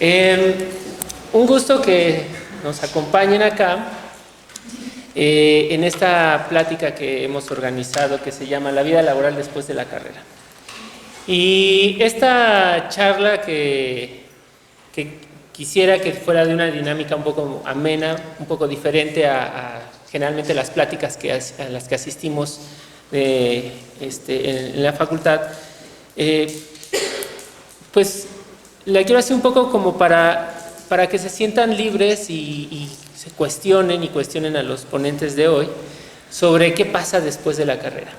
Un gusto que nos acompañen acá en esta plática que hemos organizado que se llama La vida laboral después de la carrera. Y esta charla que quisiera que fuera de una dinámica un poco amena, un poco diferente a generalmente las pláticas a las que asistimos en la facultad, pues la quiero hacer un poco como para que se sientan libres y se cuestionen a los ponentes de hoy sobre qué pasa después de la carrera.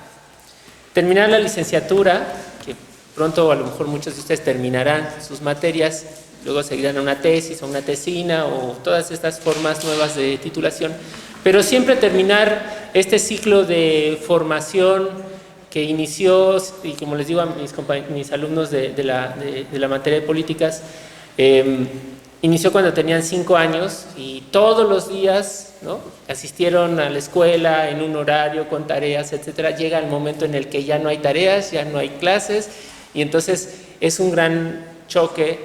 Terminar la licenciatura, que pronto a lo mejor muchos de ustedes terminarán sus materias, luego seguirán una tesis o una tesina o todas estas formas nuevas de titulación, pero siempre terminar este ciclo de formación que inició, y como les digo a mis alumnos de la materia de políticas, inició cuando tenían 5 años y todos los días, ¿no?, asistieron a la escuela en un horario con tareas, etcétera. Llega el momento en el que ya no hay tareas, ya no hay clases, y entonces es un gran choque,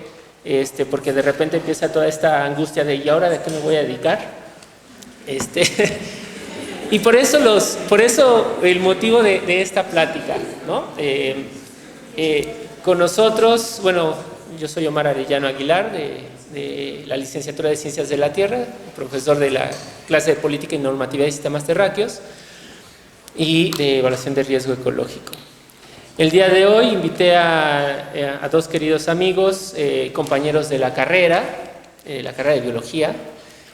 porque de repente empieza toda esta angustia de ¿y ahora de qué me voy a dedicar? Y por eso el motivo de esta plática, ¿no? Con nosotros, bueno, yo soy Omar Arellano Aguilar, de la licenciatura de Ciencias de la Tierra, profesor de la clase de Política y Normatividad de Sistemas Terráqueos y de Evaluación de Riesgo Ecológico. El día de hoy invité a dos queridos amigos, compañeros de la carrera de Biología.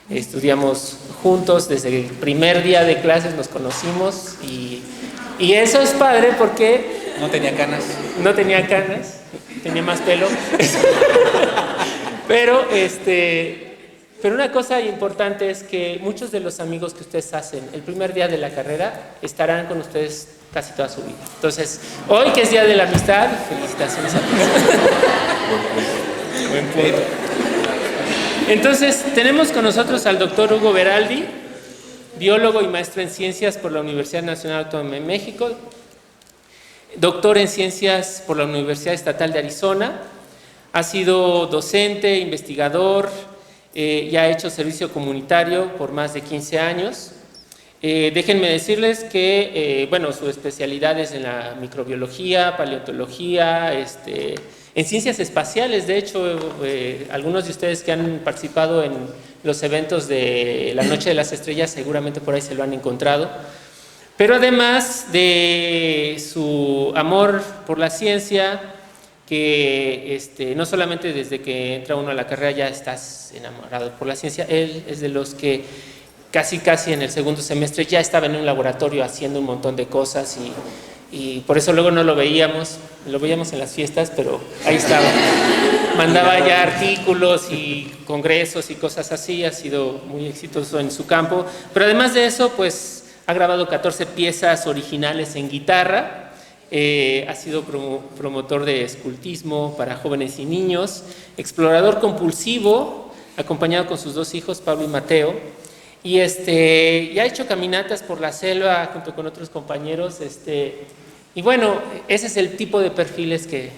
Estudiamos juntos desde el primer día de clases, nos conocimos y eso es padre porque... No tenía canas. No tenía canas, tenía más pelo. Pero una cosa importante es que muchos de los amigos que ustedes hacen el primer día de la carrera estarán con ustedes casi toda su vida. Entonces, hoy que es Día de la Amistad, felicitaciones a todos. Buen punto. Entonces, tenemos con nosotros al doctor Hugo Veraldi, biólogo y maestro en Ciencias por la Universidad Nacional Autónoma de México, doctor en Ciencias por la Universidad Estatal de Arizona, ha sido docente, investigador, y ha hecho servicio comunitario por más de 15 años. Déjenme decirles que, bueno, su especialidad es en la microbiología, paleontología, en ciencias espaciales. De hecho, algunos de ustedes que han participado en los eventos de la Noche de las Estrellas seguramente por ahí se lo han encontrado. Pero además de su amor por la ciencia, que no solamente desde que entra uno a la carrera ya estás enamorado por la ciencia, él es de los que casi en el segundo semestre ya estaba en un laboratorio haciendo un montón de cosas y por eso luego no lo veíamos en las fiestas, pero ahí estaba. Mandaba ya artículos y congresos y cosas así, ha sido muy exitoso en su campo, pero además de eso, pues ha grabado 14 piezas originales en guitarra. Ha sido promotor de escultismo para jóvenes y niños, explorador compulsivo, acompañado con sus 2 hijos, Pablo y Mateo, y ha hecho caminatas por la selva junto con otros compañeros, y bueno, ese es el tipo de perfiles que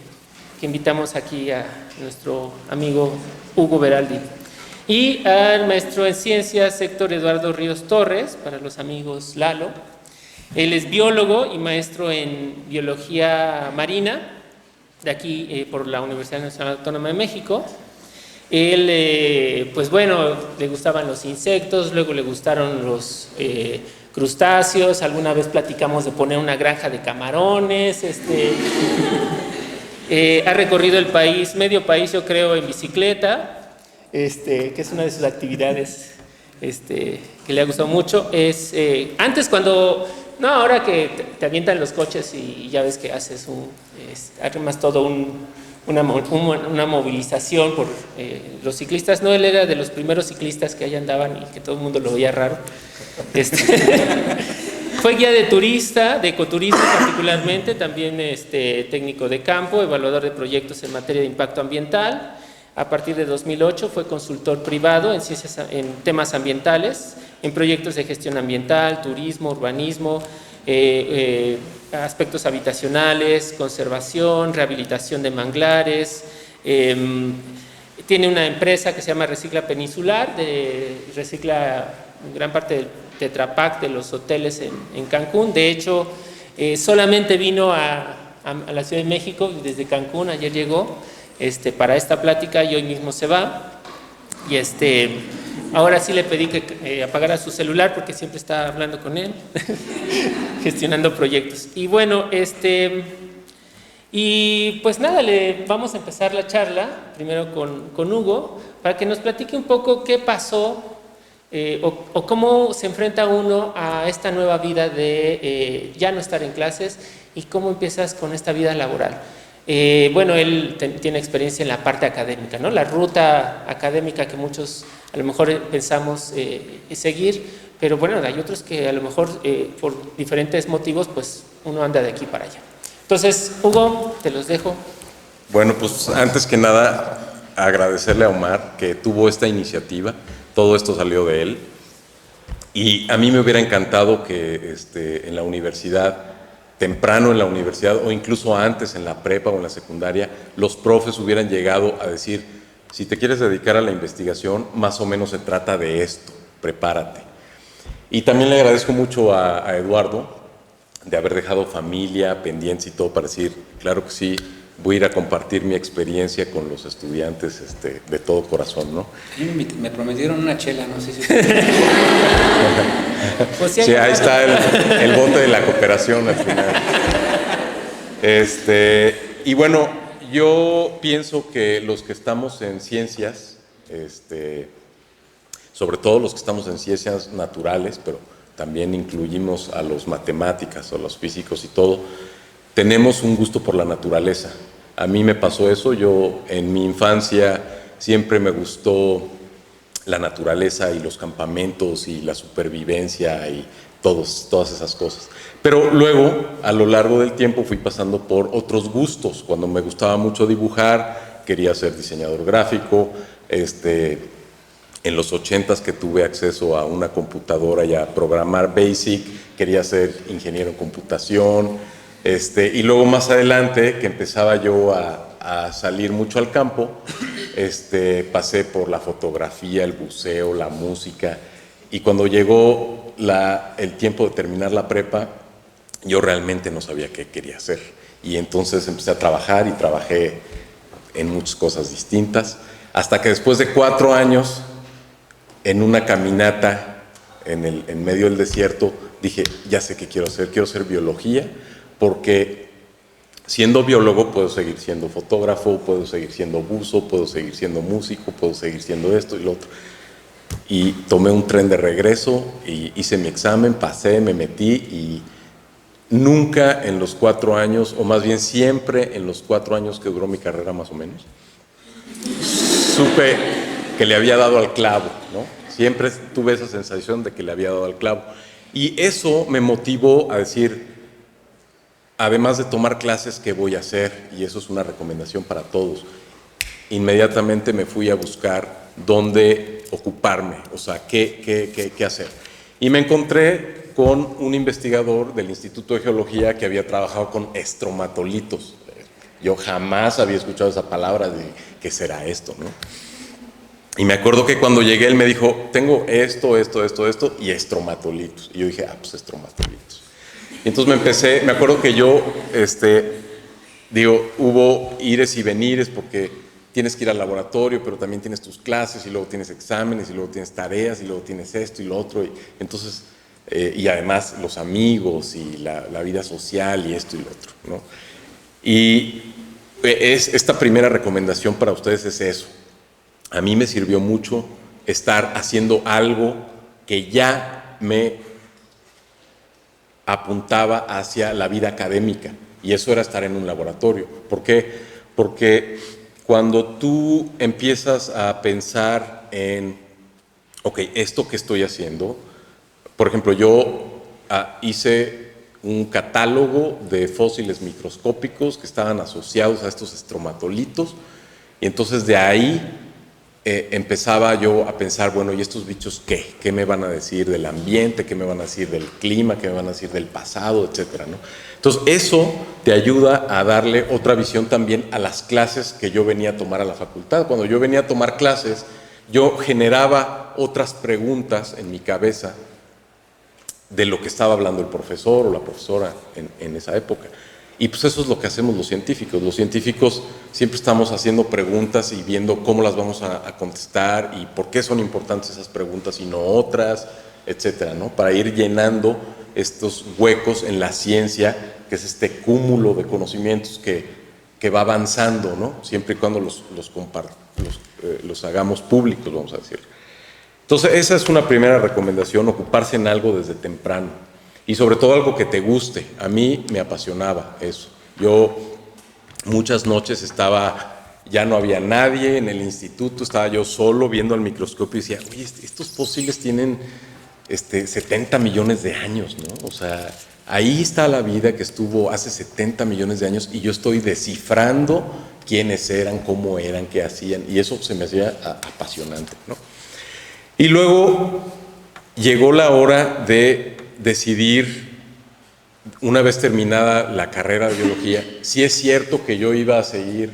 invitamos aquí a nuestro amigo Hugo Veraldi. Y al maestro en Ciencias, Héctor Eduardo Ríos Torres, para los amigos Lalo. Él es biólogo y maestro en Biología Marina, de aquí por la Universidad Nacional Autónoma de México. Él, pues bueno, le gustaban los insectos, luego le gustaron los crustáceos, alguna vez platicamos de poner una granja de camarones, ha recorrido el país, medio país yo creo, en bicicleta, que es una de sus actividades que le ha gustado mucho. Antes cuando... No, ahora que te avientan los coches y ya ves que haces armas todo una movilización por los ciclistas. No, él era de los primeros ciclistas que ahí andaban y que todo el mundo lo veía raro. Fue guía de turista, de ecoturismo particularmente, también técnico de campo, evaluador de proyectos en materia de impacto ambiental. A partir de 2008 fue consultor privado en temas ambientales, en proyectos de gestión ambiental, turismo, urbanismo, aspectos habitacionales, conservación, rehabilitación de manglares, tiene una empresa que se llama Recicla Peninsular, recicla gran parte del Tetra Pak de los hoteles en Cancún. De hecho, solamente vino a la Ciudad de México desde Cancún, ayer llegó para esta plática y hoy mismo se va. Y ahora sí le pedí que apagara su celular porque siempre está hablando con él, gestionando proyectos. Y bueno, y pues nada, vamos a empezar la charla, primero con Hugo, para que nos platique un poco qué pasó o cómo se enfrenta uno a esta nueva vida de ya no estar en clases y cómo empiezas con esta vida laboral. Bueno, él tiene experiencia en la parte académica, ¿no? La ruta académica que muchos a lo mejor pensamos seguir, pero bueno, hay otros que a lo mejor por diferentes motivos, pues uno anda de aquí para allá. Entonces, Hugo, te los dejo. Bueno, pues antes que nada, agradecerle a Omar que tuvo esta iniciativa. Todo esto salió de él. Y a mí me hubiera encantado que en la universidad, temprano en la universidad, o incluso antes en la prepa o en la secundaria, los profes hubieran llegado a decir, si te quieres dedicar a la investigación, más o menos se trata de esto, prepárate. Y también le agradezco mucho a Eduardo, de haber dejado familia, pendientes y todo para decir, claro que sí, voy a ir a compartir mi experiencia con los estudiantes de todo corazón, ¿no? Me prometieron una chela, no sé si... Pues sí, ahí está el bote de la cooperación al final. Y bueno, yo pienso que los que estamos en ciencias, sobre todo los que estamos en ciencias naturales, pero también incluimos a los matemáticas, a los físicos y todo, tenemos un gusto por la naturaleza. A mí me pasó eso, yo en mi infancia siempre me gustó la naturaleza y los campamentos y la supervivencia y todas esas cosas. Pero luego, a lo largo del tiempo, fui pasando por otros gustos. Cuando me gustaba mucho dibujar, quería ser diseñador gráfico, en los 80s que tuve acceso a una computadora y a programar BASIC, quería ser ingeniero en computación, y luego más adelante, que empezaba yo a salir mucho al campo, pasé por la fotografía, el buceo, la música, y cuando llegó el tiempo de terminar la prepa, yo realmente no sabía qué quería hacer, y entonces empecé a trabajar y trabajé en muchas cosas distintas, hasta que después de 4 años, en una caminata en medio del desierto, dije, ya sé qué quiero hacer biología, porque siendo biólogo puedo seguir siendo fotógrafo, puedo seguir siendo buzo, puedo seguir siendo músico, puedo seguir siendo esto y lo otro. Y tomé un tren de regreso y hice mi examen, pasé, me metí y nunca en los 4 años, o más bien siempre en los 4 años que duró mi carrera más o menos, supe que le había dado al clavo, ¿no? Siempre tuve esa sensación de que le había dado al clavo. Y eso me motivó a decir, además de tomar clases, ¿qué voy a hacer? Y eso es una recomendación para todos. Inmediatamente me fui a buscar dónde ocuparme, o sea, qué hacer. Y me encontré con un investigador del Instituto de Geología que había trabajado con estromatolitos. Yo jamás había escuchado esa palabra de qué será esto, ¿no? Y me acuerdo que cuando llegué él me dijo, tengo esto y estromatolitos. Y yo dije, pues estromatolitos. Y entonces me acuerdo que yo, hubo ires y venires porque tienes que ir al laboratorio, pero también tienes tus clases y luego tienes exámenes y luego tienes tareas y luego tienes esto y lo otro. Y entonces, y además los amigos y la vida social y esto y lo otro, ¿no? Y esta primera recomendación para ustedes es eso. A mí me sirvió mucho estar haciendo algo que ya me apuntaba hacia la vida académica, y eso era estar en un laboratorio. ¿Por qué? Porque cuando tú empiezas a pensar en, ok, esto que estoy haciendo, por ejemplo, yo hice un catálogo de fósiles microscópicos que estaban asociados a estos estromatolitos, y entonces de ahí empezaba yo a pensar, bueno, ¿y estos bichos qué? ¿Qué me van a decir del ambiente? ¿Qué me van a decir del clima? ¿Qué me van a decir del pasado? Etcétera, ¿no? Entonces, eso te ayuda a darle otra visión también a las clases que yo venía a tomar a la facultad. Cuando yo venía a tomar clases, yo generaba otras preguntas en mi cabeza de lo que estaba hablando el profesor o la profesora en esa época. Y pues eso es lo que hacemos los científicos. Los científicos siempre estamos haciendo preguntas y viendo cómo las vamos a contestar y por qué son importantes esas preguntas y no otras, etcétera, ¿no? Para ir llenando estos huecos en la ciencia, que es este cúmulo de conocimientos que va avanzando, ¿no? Siempre y cuando los hagamos públicos, vamos a decir. Entonces, esa es una primera recomendación, ocuparse en algo desde temprano. Y sobre todo algo que te guste. A mí me apasionaba eso. Yo muchas noches ya no había nadie en el instituto, estaba yo solo viendo al microscopio y decía, oye, estos fósiles tienen 70 millones de años, ¿no? O sea, ahí está la vida que estuvo hace 70 millones de años y yo estoy descifrando quiénes eran, cómo eran, qué hacían, y eso se me hacía apasionante, ¿no? Y luego llegó la hora de decidir, una vez terminada la carrera de biología, si es cierto que yo iba a seguir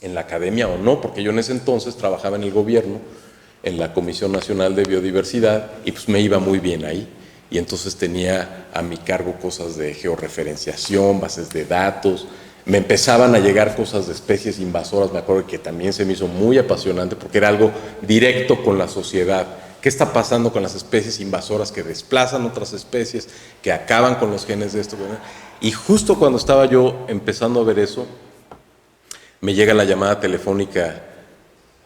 en la academia o no, porque yo en ese entonces trabajaba en el gobierno, en la Comisión Nacional de Biodiversidad, y pues me iba muy bien ahí. Y entonces tenía a mi cargo cosas de georreferenciación, bases de datos, me empezaban a llegar cosas de especies invasoras, me acuerdo que también se me hizo muy apasionante porque era algo directo con la sociedad. ¿Qué está pasando con las especies invasoras que desplazan otras especies, que acaban con los genes de esto? Y justo cuando estaba yo empezando a ver eso, me llega la llamada telefónica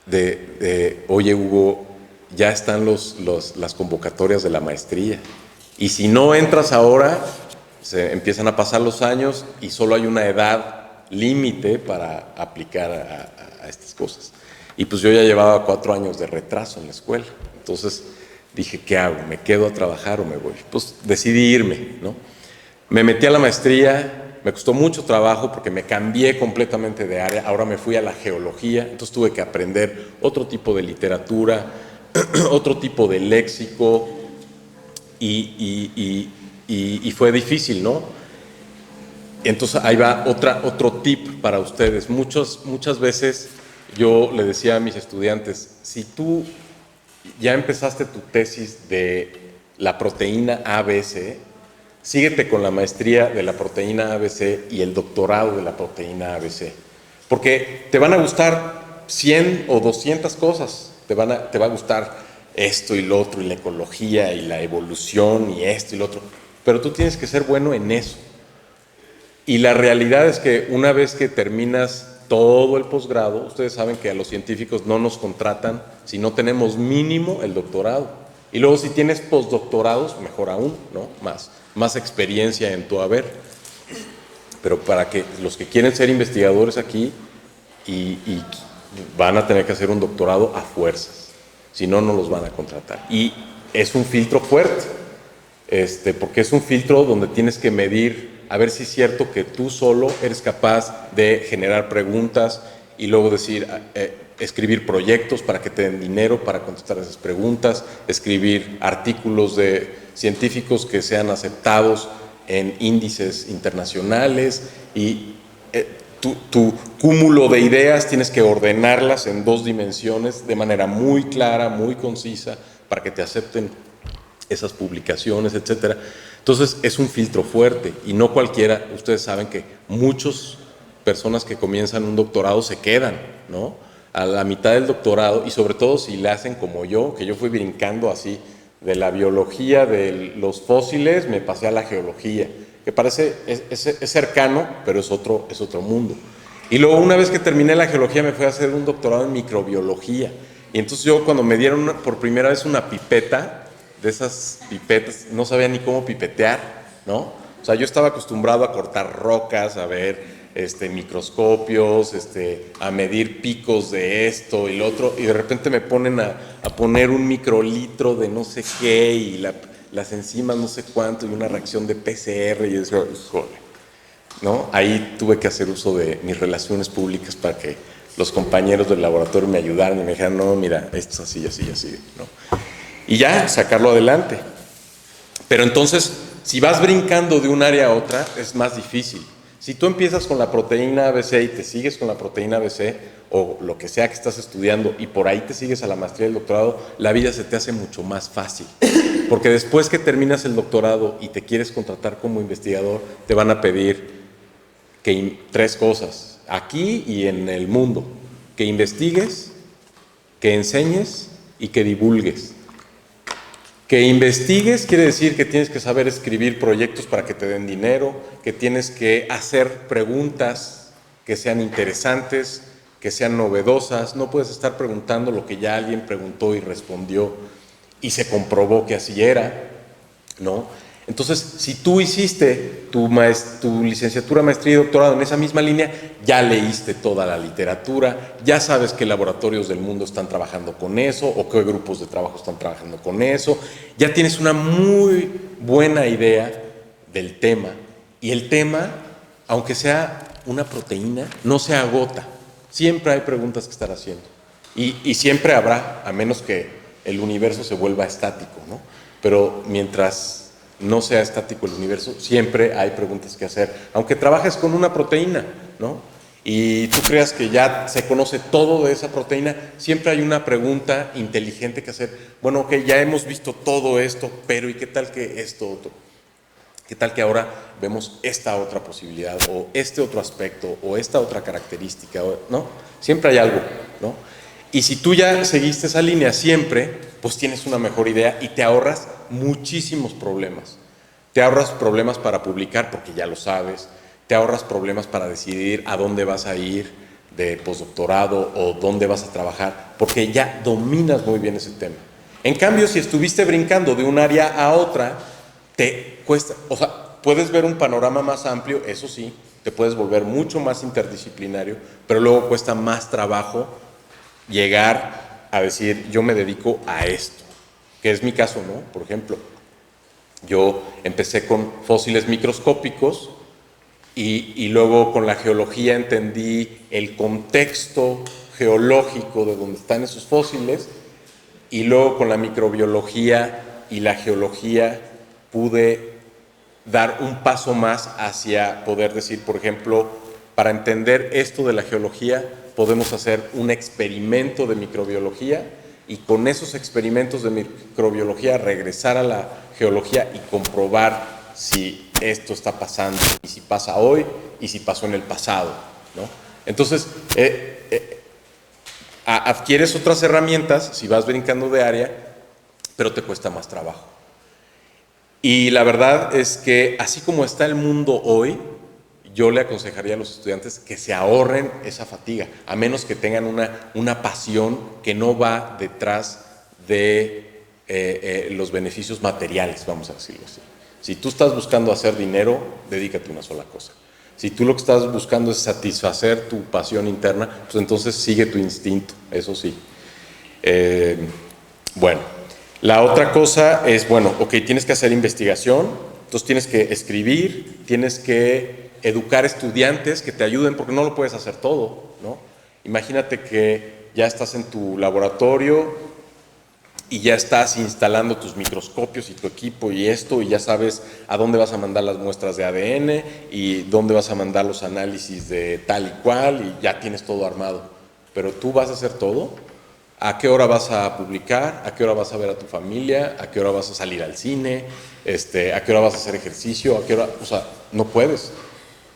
de oye Hugo, ya están las convocatorias de la maestría. Y si no entras ahora, se empiezan a pasar los años y solo hay una edad límite para aplicar a estas cosas. Y pues yo ya llevaba 4 años de retraso en la escuela. Entonces dije, ¿qué hago? ¿Me quedo a trabajar o me voy? Pues decidí irme, ¿no? Me metí a la maestría, me costó mucho trabajo porque me cambié completamente de área, ahora me fui a la geología, entonces tuve que aprender otro tipo de literatura, otro tipo de léxico y fue difícil, ¿no? Entonces ahí va otro tip para ustedes. Muchas veces yo le decía a mis estudiantes, si tú ya empezaste tu tesis de la proteína ABC, síguete con la maestría de la proteína ABC y el doctorado de la proteína ABC, porque te van a gustar 100 o 200 cosas, te va a gustar esto y lo otro, y la ecología y la evolución y esto y lo otro, pero tú tienes que ser bueno en eso. Y la realidad es que una vez que terminas todo el posgrado, ustedes saben que a los científicos no nos contratan si no tenemos mínimo el doctorado. Y luego si tienes postdoctorados, mejor aún, ¿no? Más experiencia en tu haber. Pero para que los que quieren ser investigadores aquí y van a tener que hacer un doctorado a fuerzas, si no, no los van a contratar. Y es un filtro fuerte, porque es un filtro donde tienes que medir a ver si es cierto que tú solo eres capaz de generar preguntas y luego escribir proyectos para que te den dinero para contestar esas preguntas, escribir artículos de científicos que sean aceptados en índices internacionales y tu cúmulo de ideas tienes que ordenarlas en 2 dimensiones de manera muy clara, muy concisa para que te acepten esas publicaciones, etcétera. Entonces es un filtro fuerte y no cualquiera. Ustedes saben que muchas personas que comienzan un doctorado se quedan, ¿no? A la mitad del doctorado, y sobre todo si le hacen como yo, que yo fui brincando así de la biología de los fósiles, me pasé a la geología, que parece es cercano, pero es otro mundo. Y luego una vez que terminé la geología me fui a hacer un doctorado en microbiología. Y entonces yo cuando me dieron por primera vez una pipeta, de esas pipetas, no sabía ni cómo pipetear, ¿no? O sea, yo estaba acostumbrado a cortar rocas, a ver microscopios, a medir picos de esto y lo otro, y de repente me ponen a poner un microlitro de no sé qué y las enzimas no sé cuánto y una reacción de PCR y yo decía, híjole, ¿no? Ahí tuve que hacer uso de mis relaciones públicas para que los compañeros del laboratorio me ayudaron y me dijeron, no, mira, esto es así, así, así, ¿no? Y ya, sacarlo adelante. Pero entonces, si vas brincando de un área a otra, es más difícil. Si tú empiezas con la proteína ABC y te sigues con la proteína ABC, o lo que sea que estás estudiando, y por ahí te sigues a la maestría y el doctorado, la vida se te hace mucho más fácil. Porque después que terminas el doctorado y te quieres contratar como investigador, te van a pedir tres cosas, aquí y en el mundo: que investigues, que enseñes y que divulgues. Que investigues quiere decir que tienes que saber escribir proyectos para que te den dinero, que tienes que hacer preguntas que sean interesantes, que sean novedosas. No puedes estar preguntando lo que ya alguien preguntó y respondió y se comprobó que así era, ¿no? Entonces, si tú hiciste tu licenciatura, maestría y doctorado en esa misma línea, ya leíste toda la literatura, ya sabes qué laboratorios del mundo están trabajando con eso o qué grupos de trabajo están trabajando con eso, ya tienes una muy buena idea del tema, y el tema, aunque sea una proteína, no se agota. Siempre hay preguntas que estar haciendo y siempre habrá, a menos que el universo se vuelva estático, ¿no? Pero mientras no sea estático el universo, siempre hay preguntas que hacer, aunque trabajes con una proteína, ¿no? Y tú creas que ya se conoce todo de esa proteína, siempre hay una pregunta inteligente que hacer. Bueno, ok, ya hemos visto todo esto, pero ¿y qué tal que esto otro? ¿Qué tal que ahora vemos esta otra posibilidad, o este otro aspecto, o esta otra característica, ¿no? Siempre hay algo, ¿no? Y si tú ya seguiste esa línea siempre, pues tienes una mejor idea y te ahorras muchísimos problemas. Te ahorras problemas para publicar porque ya lo sabes, te ahorras problemas para decidir a dónde vas a ir de postdoctorado o dónde vas a trabajar, porque ya dominas muy bien ese tema. En cambio, si estuviste brincando de un área a otra, te cuesta, o sea, puedes ver un panorama más amplio, eso sí, te puedes volver mucho más interdisciplinario, pero luego cuesta más trabajo llegar a decir, yo me dedico a esto, que es mi caso, ¿no? Por ejemplo, yo empecé con fósiles microscópicos y luego con la geología entendí el contexto geológico de donde están esos fósiles, y luego con la microbiología y la geología pude dar un paso más hacia poder decir, por ejemplo, para entender esto de la geología, podemos hacer un experimento de microbiología y con esos experimentos de microbiología regresar a la geología y comprobar si esto está pasando, y si pasa hoy, y si pasó en el pasado, ¿no? Entonces, adquieres otras herramientas si vas brincando de área, pero te cuesta más trabajo. Y la verdad es que así como está el mundo hoy, yo le aconsejaría a los estudiantes que se ahorren esa fatiga, a menos que tengan una pasión que no va detrás de los beneficios materiales, vamos a decirlo así. Si tú estás buscando hacer dinero, dedícate a una sola cosa. Si tú lo que estás buscando es satisfacer tu pasión interna, pues entonces sigue tu instinto, eso sí. Bueno, la otra cosa es, bueno, ok, tienes que hacer investigación, entonces tienes que escribir, tienes que educar estudiantes que te ayuden, porque no lo puedes hacer todo, ¿no? Imagínate que ya estás en tu laboratorio y ya estás instalando tus microscopios y tu equipo y esto, y ya sabes a dónde vas a mandar las muestras de ADN y dónde vas a mandar los análisis de tal y cual, y ya tienes todo armado. Pero tú vas a hacer todo. ¿A qué hora vas a publicar? ¿A qué hora vas a ver a tu familia? ¿A qué hora vas a salir al cine? ¿A qué hora vas a hacer ejercicio? ¿A qué hora? O sea, no puedes.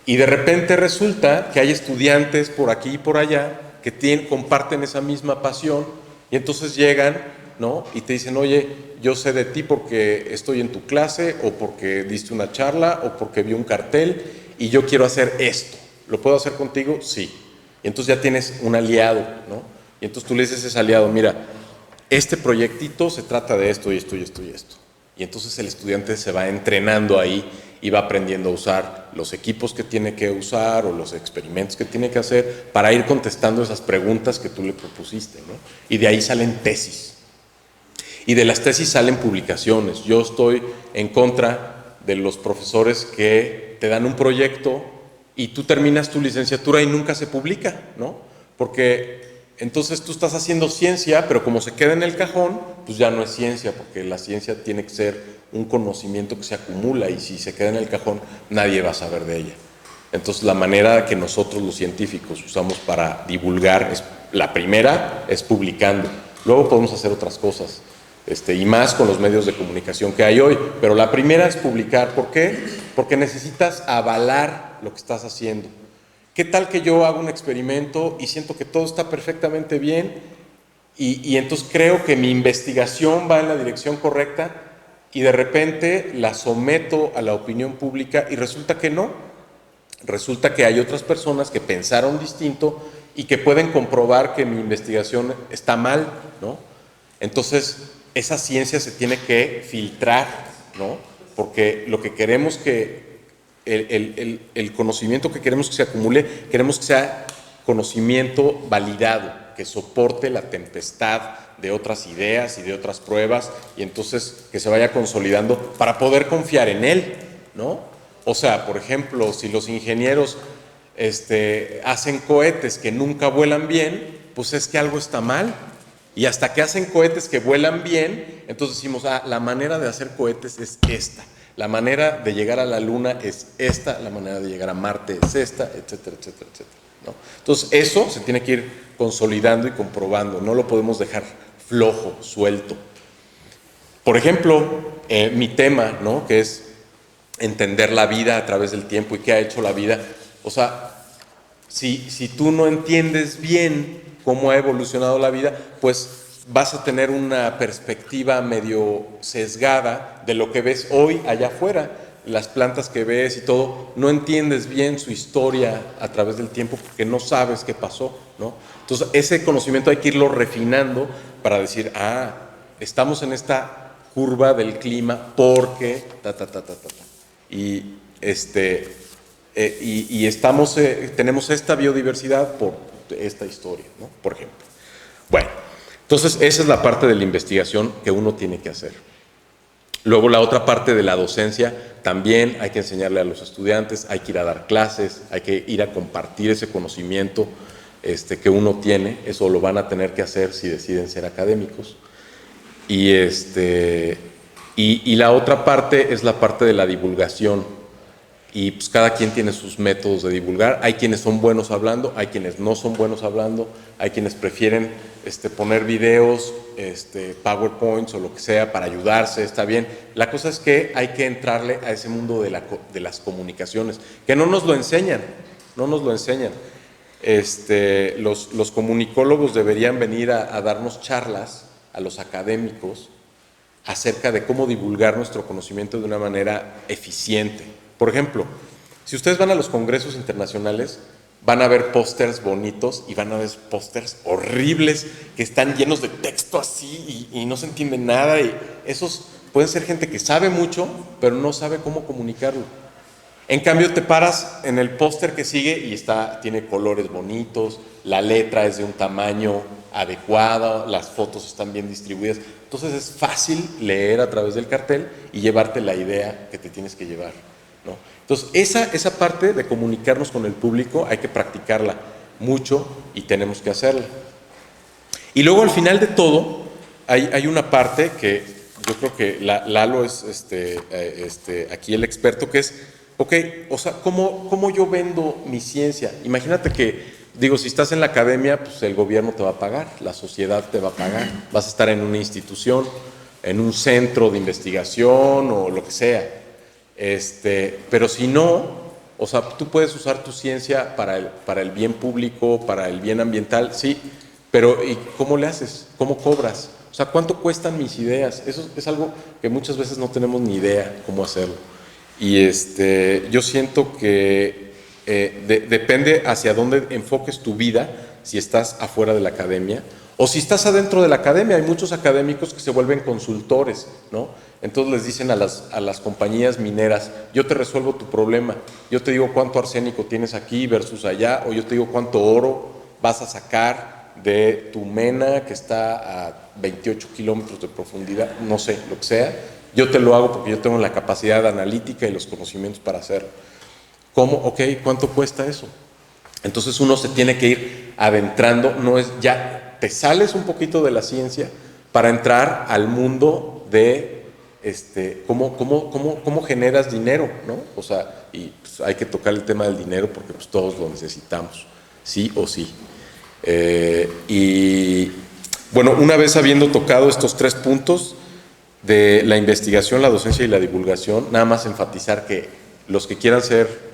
Y de repente resulta que hay estudiantes por aquí y por allá que comparten esa misma pasión, y entonces llegan, ¿no? Y te dicen, oye, yo sé de ti porque estoy en tu clase, o porque diste una charla, o porque vi un cartel, y yo quiero hacer esto. ¿Lo puedo hacer contigo? Sí. Y entonces ya tienes un aliado, ¿no? Y entonces tú le dices a ese aliado, mira, este proyectito se trata de esto y esto y esto y esto. Y entonces el estudiante se va entrenando ahí y va aprendiendo a usar los equipos que tiene que usar o los experimentos que tiene que hacer para ir contestando esas preguntas que tú le propusiste, ¿no? Y de ahí salen tesis. Y de las tesis salen publicaciones. Yo estoy en contra de los profesores que te dan un proyecto y tú terminas tu licenciatura y nunca se publica, ¿no? porque entonces tú estás haciendo ciencia, pero como se queda en el cajón, pues ya no es ciencia, porque la ciencia tiene que ser un conocimiento que se acumula y si se queda en el cajón, nadie va a saber de ella. Entonces la manera que nosotros los científicos usamos para divulgar, la primera es publicando, luego podemos hacer otras cosas, y más con los medios de comunicación que hay hoy, pero la primera es publicar. ¿Por qué? Porque necesitas avalar lo que estás haciendo. ¿Qué tal que yo hago un experimento y siento que todo está perfectamente bien y entonces creo que mi investigación va en la dirección correcta y de repente la someto a la opinión pública y resulta que no? Resulta que hay otras personas que pensaron distinto y que pueden comprobar que mi investigación está mal, ¿no? Entonces, esa ciencia se tiene que filtrar, ¿no? Porque lo que queremos que el conocimiento que queremos que se acumule, queremos que sea conocimiento validado, que soporte la tempestad de otras ideas y de otras pruebas, y entonces que se vaya consolidando para poder confiar en él, ¿no? O sea, por ejemplo, si los ingenieros hacen cohetes que nunca vuelan bien, pues es que algo está mal. Y hasta que hacen cohetes que vuelan bien, entonces decimos, la manera de hacer cohetes es esta. La manera de llegar a la Luna es esta, la manera de llegar a Marte es esta, etcétera, etcétera, etcétera, ¿no? Entonces, eso se tiene que ir consolidando y comprobando, no lo podemos dejar flojo, suelto. Por ejemplo, mi tema, ¿no? Que es entender la vida a través del tiempo y qué ha hecho la vida. O sea, si tú no entiendes bien cómo ha evolucionado la vida, pues vas a tener una perspectiva medio sesgada de lo que ves hoy allá afuera, las plantas que ves y todo, no entiendes bien su historia a través del tiempo porque no sabes qué pasó, ¿no? Entonces, ese conocimiento hay que irlo refinando para decir, estamos en esta curva del clima porque y estamos, tenemos esta biodiversidad por esta historia, ¿no? Por ejemplo. Bueno, entonces esa es la parte de la investigación que uno tiene que hacer. Luego la otra parte de la docencia, también hay que enseñarle a los estudiantes, hay que ir a dar clases, hay que ir a compartir ese conocimiento que uno tiene, eso lo van a tener que hacer si deciden ser académicos. Y la otra parte es la parte de la divulgación. Y pues cada quien tiene sus métodos de divulgar. Hay quienes son buenos hablando, hay quienes no son buenos hablando, hay quienes prefieren poner videos, PowerPoints o lo que sea para ayudarse, está bien. La cosa es que hay que entrarle a ese mundo de las comunicaciones, que no nos lo enseñan, no nos lo enseñan. Los comunicólogos deberían venir a darnos charlas a los académicos acerca de cómo divulgar nuestro conocimiento de una manera eficiente. Por ejemplo, si ustedes van a los congresos internacionales, van a ver pósters bonitos y van a ver pósters horribles que están llenos de texto así y no se entiende nada. Y esos pueden ser gente que sabe mucho, pero no sabe cómo comunicarlo. En cambio, te paras en el póster que sigue y tiene colores bonitos, la letra es de un tamaño adecuado, las fotos están bien distribuidas. Entonces es fácil leer a través del cartel y llevarte la idea que te tienes que llevar, ¿no? Entonces esa parte de comunicarnos con el público hay que practicarla mucho y tenemos que hacerla. Y luego al final de todo hay una parte que yo creo que Lalo es aquí el experto, que es, ok, o sea, ¿cómo yo vendo mi ciencia? Imagínate que, si estás en la academia, pues el gobierno te va a pagar, la sociedad te va a pagar, vas a estar en una institución, en un centro de investigación o lo que sea. Pero si no, o sea, tú puedes usar tu ciencia para el bien público, para el bien ambiental, sí, pero ¿y cómo le haces? ¿Cómo cobras? O sea, ¿cuánto cuestan mis ideas? Eso es algo que muchas veces no tenemos ni idea cómo hacerlo. Y yo siento que depende hacia dónde enfoques tu vida, si estás afuera de la academia o si estás adentro de la academia. Hay muchos académicos que se vuelven consultores, ¿no? Entonces les dicen a las compañías mineras, yo te resuelvo tu problema, yo te digo cuánto arsénico tienes aquí versus allá, o yo te digo cuánto oro vas a sacar de tu mena que está a 28 kilómetros de profundidad, no sé, lo que sea. Yo te lo hago porque yo tengo la capacidad analítica y los conocimientos para hacerlo. ¿Cómo? Ok, ¿cuánto cuesta eso? Entonces uno se tiene que ir adentrando, no es ya, te sales un poquito de la ciencia para entrar al mundo de cómo generas dinero, ¿no? O sea, y pues, hay que tocar el tema del dinero porque pues, todos lo necesitamos, sí o sí. Y bueno, una vez habiendo tocado estos 3 puntos de la investigación, la docencia y la divulgación, nada más enfatizar que los que quieran ser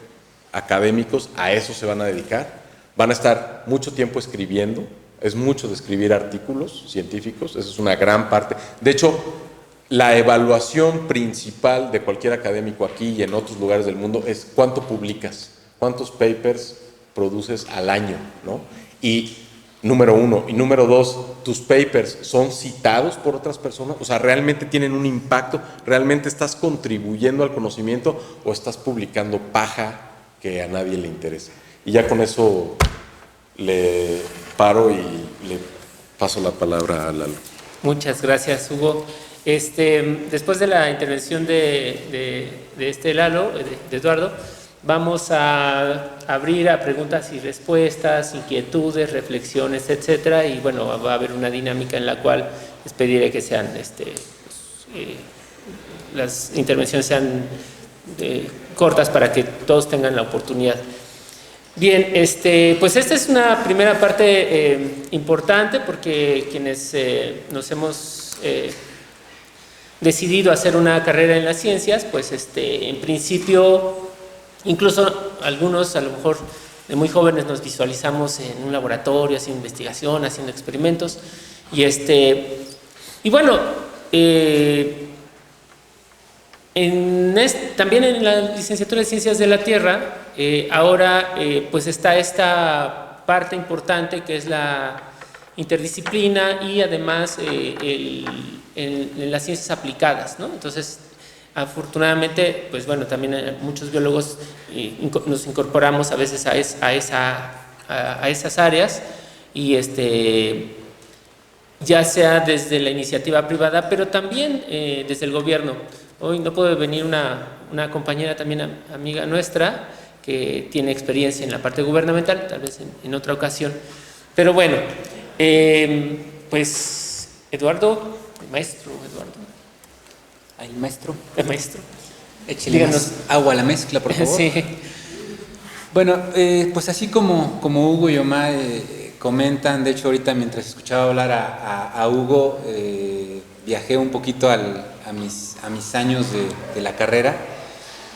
académicos a eso se van a dedicar, van a estar mucho tiempo escribiendo, es mucho de escribir artículos científicos, eso es una gran parte. De hecho, la evaluación principal de cualquier académico aquí y en otros lugares del mundo es cuánto publicas, cuántos papers produces al año, ¿no? Y número 1, y número 2, tus papers son citados por otras personas, o sea, realmente tienen un impacto, realmente estás contribuyendo al conocimiento o estás publicando paja que a nadie le interesa. Y ya con eso le paro y le paso la palabra a Lalo. Muchas gracias, Hugo. Después de la intervención de Lalo, de Eduardo, vamos a abrir a preguntas y respuestas, inquietudes, reflexiones, etcétera, y bueno, va a haber una dinámica en la cual les pediré que sean, las intervenciones sean cortas para que todos tengan la oportunidad. Bien, pues esta es una primera parte importante porque quienes nos hemos decidido hacer una carrera en las ciencias, pues en principio, incluso algunos a lo mejor de muy jóvenes nos visualizamos en un laboratorio haciendo investigación, haciendo experimentos y bueno, también en la licenciatura de Ciencias de la Tierra, ahora pues está esta parte importante que es la interdisciplina y además en las ciencias aplicadas, ¿no? Entonces, afortunadamente, pues bueno, también muchos biólogos nos incorporamos a veces a esas áreas y ya sea desde la iniciativa privada, pero también desde el gobierno. Hoy no puede venir una compañera también amiga nuestra que tiene experiencia en la parte gubernamental, tal vez en otra ocasión. Pero bueno, pues Eduardo, el maestro Eduardo. ¿El maestro? El maestro. Échale más agua a la mezcla, por favor. Sí. Bueno, pues así como Hugo y Omar comentan, de hecho ahorita mientras escuchaba hablar a Hugo, viajé un poquito a mis años de la carrera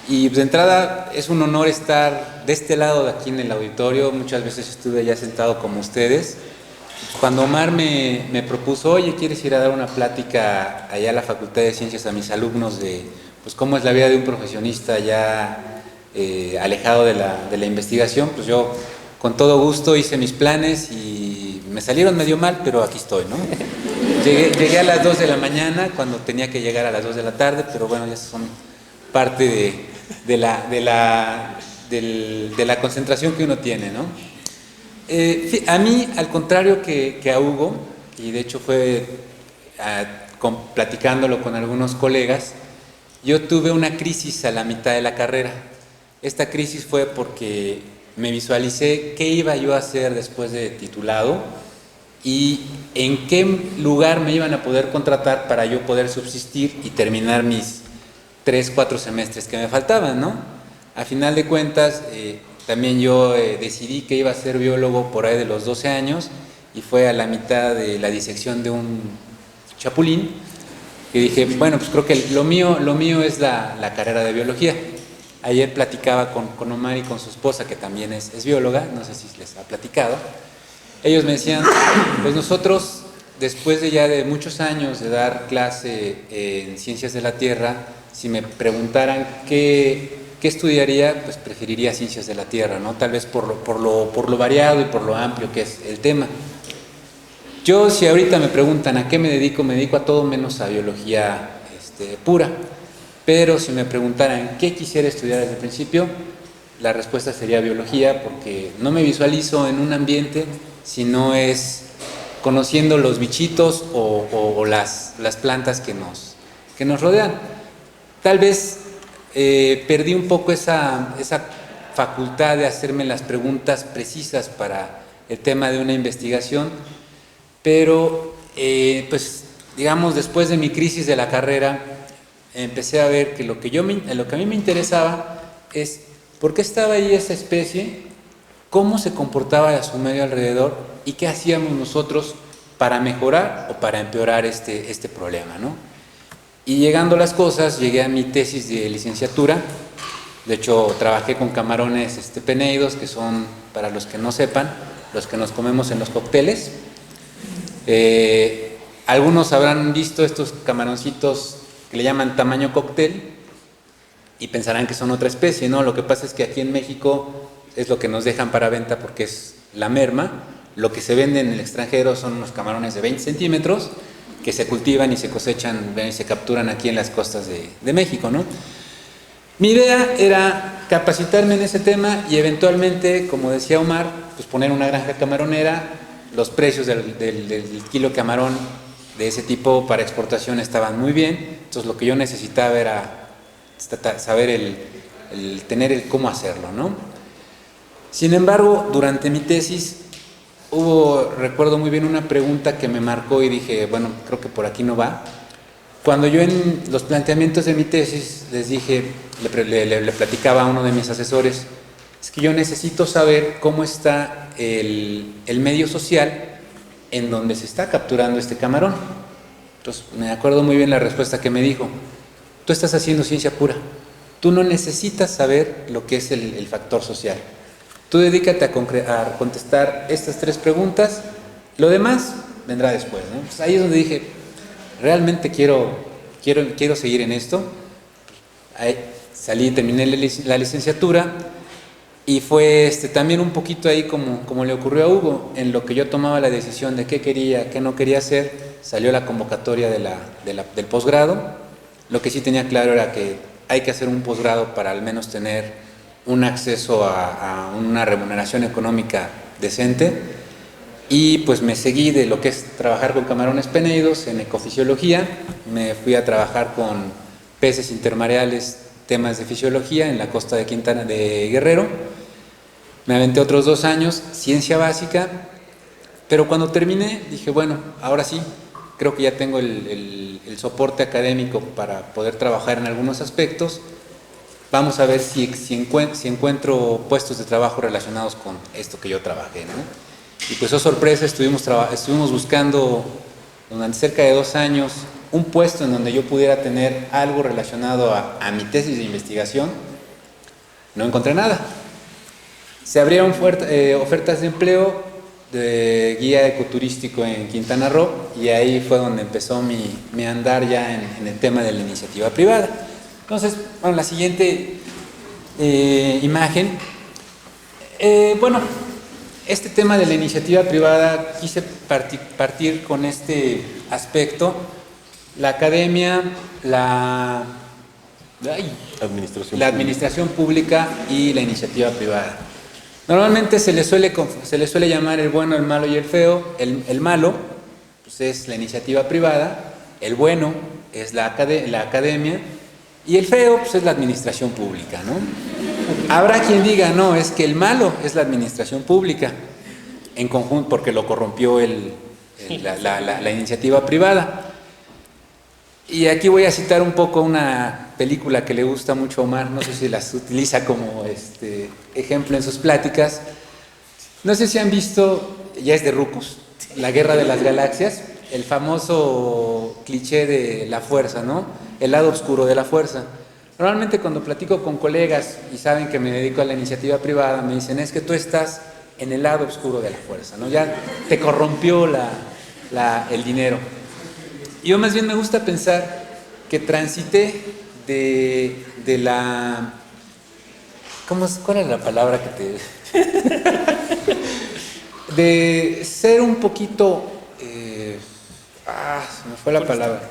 y pues de entrada es un honor estar de este lado de aquí en el auditorio. Muchas veces estuve ya sentado como ustedes. Cuando Omar me propuso, oye, ¿quieres ir a dar una plática allá a la Facultad de Ciencias a mis alumnos de pues cómo es la vida de un profesionista ya alejado de la investigación? Pues yo con todo gusto hice mis planes y me salieron medio mal, pero aquí estoy, ¿no? Llegué a las 2 de la mañana cuando tenía que llegar a las 2 de la tarde, pero bueno, ya son parte de la concentración que uno tiene, ¿no? A mí, al contrario que a Hugo, y de hecho fue platicándolo con algunos colegas, yo tuve una crisis a la mitad de la carrera. Esta crisis fue porque me visualicé qué iba yo a hacer después de titulado y en qué lugar me iban a poder contratar para yo poder subsistir y terminar mis 3-4 semestres que me faltaban, ¿no? A final de cuentas, también yo decidí que iba a ser biólogo por ahí de los 12 años y fue a la mitad de la disección de un chapulín que dije, bueno, pues creo que lo mío es la carrera de biología. Ayer platicaba con Omar y con su esposa, que también es bióloga, no sé si les ha platicado. Ellos me decían, pues nosotros, después de muchos años de dar clase en Ciencias de la Tierra, si me preguntaran qué estudiaría, pues preferiría Ciencias de la Tierra, ¿no? Tal vez por lo variado y por lo amplio que es el tema. Yo, si ahorita me preguntan a qué me dedico a todo menos a biología pura. Pero si me preguntaran qué quisiera estudiar desde el principio, la respuesta sería biología, porque no me visualizo en un ambiente si no es conociendo los bichitos o las plantas que nos rodean. Tal vez perdí un poco esa facultad de hacerme las preguntas precisas para el tema de una investigación, pero pues digamos después de mi crisis de la carrera empecé a ver que lo que a mí me interesaba es por qué estaba ahí esa especie, cómo se comportaba a su medio alrededor y qué hacíamos nosotros para mejorar o para empeorar este problema, ¿no? Y llegando las cosas, llegué a mi tesis de licenciatura. De hecho, trabajé con camarones peneidos, que son, para los que no sepan, los que nos comemos en los cócteles. Algunos habrán visto estos camaroncitos que le llaman tamaño cóctel y pensarán que son otra especie, ¿no? Lo que pasa es que aquí en México es lo que nos dejan para venta porque es la merma. Lo que se vende en el extranjero son unos camarones de 20 centímetros que se cultivan y se cosechan y se capturan aquí en las costas de México, ¿no? Mi idea era capacitarme en ese tema y eventualmente, como decía Omar, pues poner una granja camaronera. Los precios del kilo camarón de ese tipo para exportación estaban muy bien, entonces lo que yo necesitaba era saber tener el cómo hacerlo, ¿no? Sin embargo, durante mi tesis recuerdo muy bien una pregunta que me marcó y dije, bueno, creo que por aquí no va. Cuando yo en los planteamientos de mi tesis les dije, le platicaba a uno de mis asesores, es que yo necesito saber cómo está el medio social en donde se está capturando este camarón. Entonces me acuerdo muy bien la respuesta que me dijo: tú estás haciendo ciencia pura, tú no necesitas saber lo que es el factor social, tú dedícate a contestar estas 3 preguntas, lo demás vendrá después, ¿no? Pues ahí es donde dije, realmente quiero seguir en esto. Ahí salí, terminé la licenciatura. Y fue también un poquito ahí como le ocurrió a Hugo, en lo que yo tomaba la decisión de qué quería, qué no quería hacer, salió la convocatoria del posgrado. Lo que sí tenía claro era que hay que hacer un posgrado para al menos tener un acceso a una remuneración económica decente. Y pues me seguí de lo que es trabajar con camarones peneidos en ecofisiología, me fui a trabajar con peces intermareales, temas de fisiología en la costa de Quintana de Guerrero. Me aventé otros 2 años, ciencia básica, pero cuando terminé dije, bueno, ahora sí, creo que ya tengo el soporte académico para poder trabajar en algunos aspectos. Vamos a ver si encuentro puestos de trabajo relacionados con esto que yo trabajé, ¿no? Y pues, oh sorpresa, estuvimos buscando durante cerca de 2 años un puesto en donde yo pudiera tener algo relacionado a mi tesis de investigación. No encontré nada. Se abrieron ofertas de empleo de guía ecoturístico en Quintana Roo y ahí fue donde empezó mi andar ya en el tema de la iniciativa privada. Entonces, bueno, la siguiente imagen. Bueno, este tema de la iniciativa privada quise partir con este aspecto. La academia, la administración pública y la iniciativa privada. Normalmente se le suele llamar el bueno, el malo y el feo. El malo pues es la iniciativa privada, el bueno es la academia y el feo pues es la administración pública, ¿no? Habrá quien diga, no, es que el malo es la administración pública en conjunto porque lo corrompió la iniciativa privada. Y aquí voy a citar un poco una película que le gusta mucho a Omar, no sé si las utiliza como ejemplo en sus pláticas. No sé si han visto, ya es de rucos, La Guerra de las Galaxias, el famoso cliché de la fuerza, ¿no? El lado oscuro de la fuerza. Normalmente cuando platico con colegas y saben que me dedico a la iniciativa privada, me dicen, es que tú estás en el lado oscuro de la fuerza, ¿no? Ya te corrompió el dinero. Yo más bien me gusta pensar que transité de la... ¿Cuál es la palabra que te...? de ser un poquito... se me fue la palabra.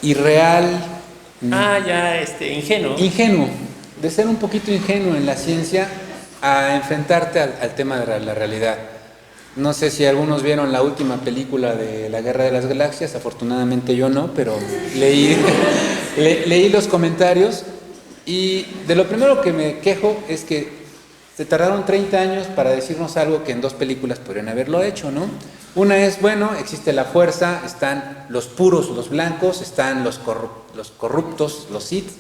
Irreal. Ingenuo. Ingenuo. De ser un poquito ingenuo en la ciencia a enfrentarte al tema de la realidad. No sé si algunos vieron la última película de La Guerra de las Galaxias, afortunadamente yo no, pero leí los comentarios Y de lo primero que me quejo es que se tardaron 30 años para decirnos algo que en 2 películas podrían haberlo hecho, ¿no? Una es, bueno, existe la fuerza, están los puros, los blancos, están los corruptos, los Sith,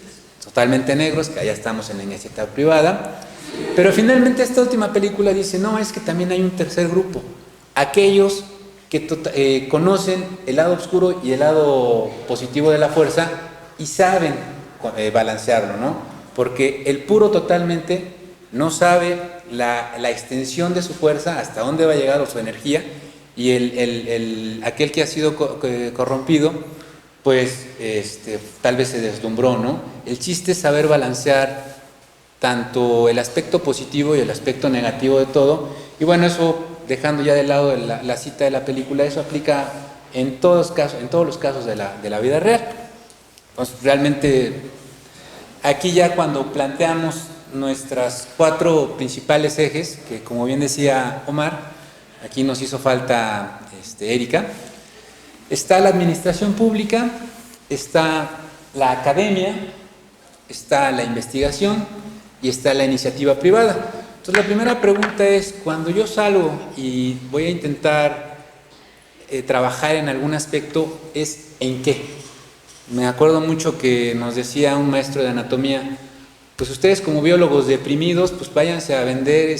totalmente negros, que allá estamos en la iniciativa privada. Pero finalmente esta última película dice, no, es que también hay un tercer grupo, aquellos que conocen el lado oscuro y el lado positivo de la fuerza y saben balancearlo, ¿no? Porque el puro totalmente no sabe la extensión de su fuerza, hasta dónde va a llegar o su energía, y aquel que ha sido corrompido, pues tal vez se deslumbró, ¿no? El chiste es saber balancear tanto el aspecto positivo y el aspecto negativo de todo, y bueno, eso dejando ya de lado la cita de la película, eso aplica en todos los casos de la vida real. Pues realmente aquí ya cuando planteamos nuestras 4 principales ejes, que como bien decía Omar, aquí nos hizo falta Erika, está la administración pública, está la academia, está la investigación y está la iniciativa privada. Entonces la primera pregunta es, cuando yo salgo y voy a intentar trabajar en algún aspecto, es ¿en qué? Me acuerdo mucho que nos decía un maestro de anatomía, pues ustedes como biólogos deprimidos, pues váyanse a vender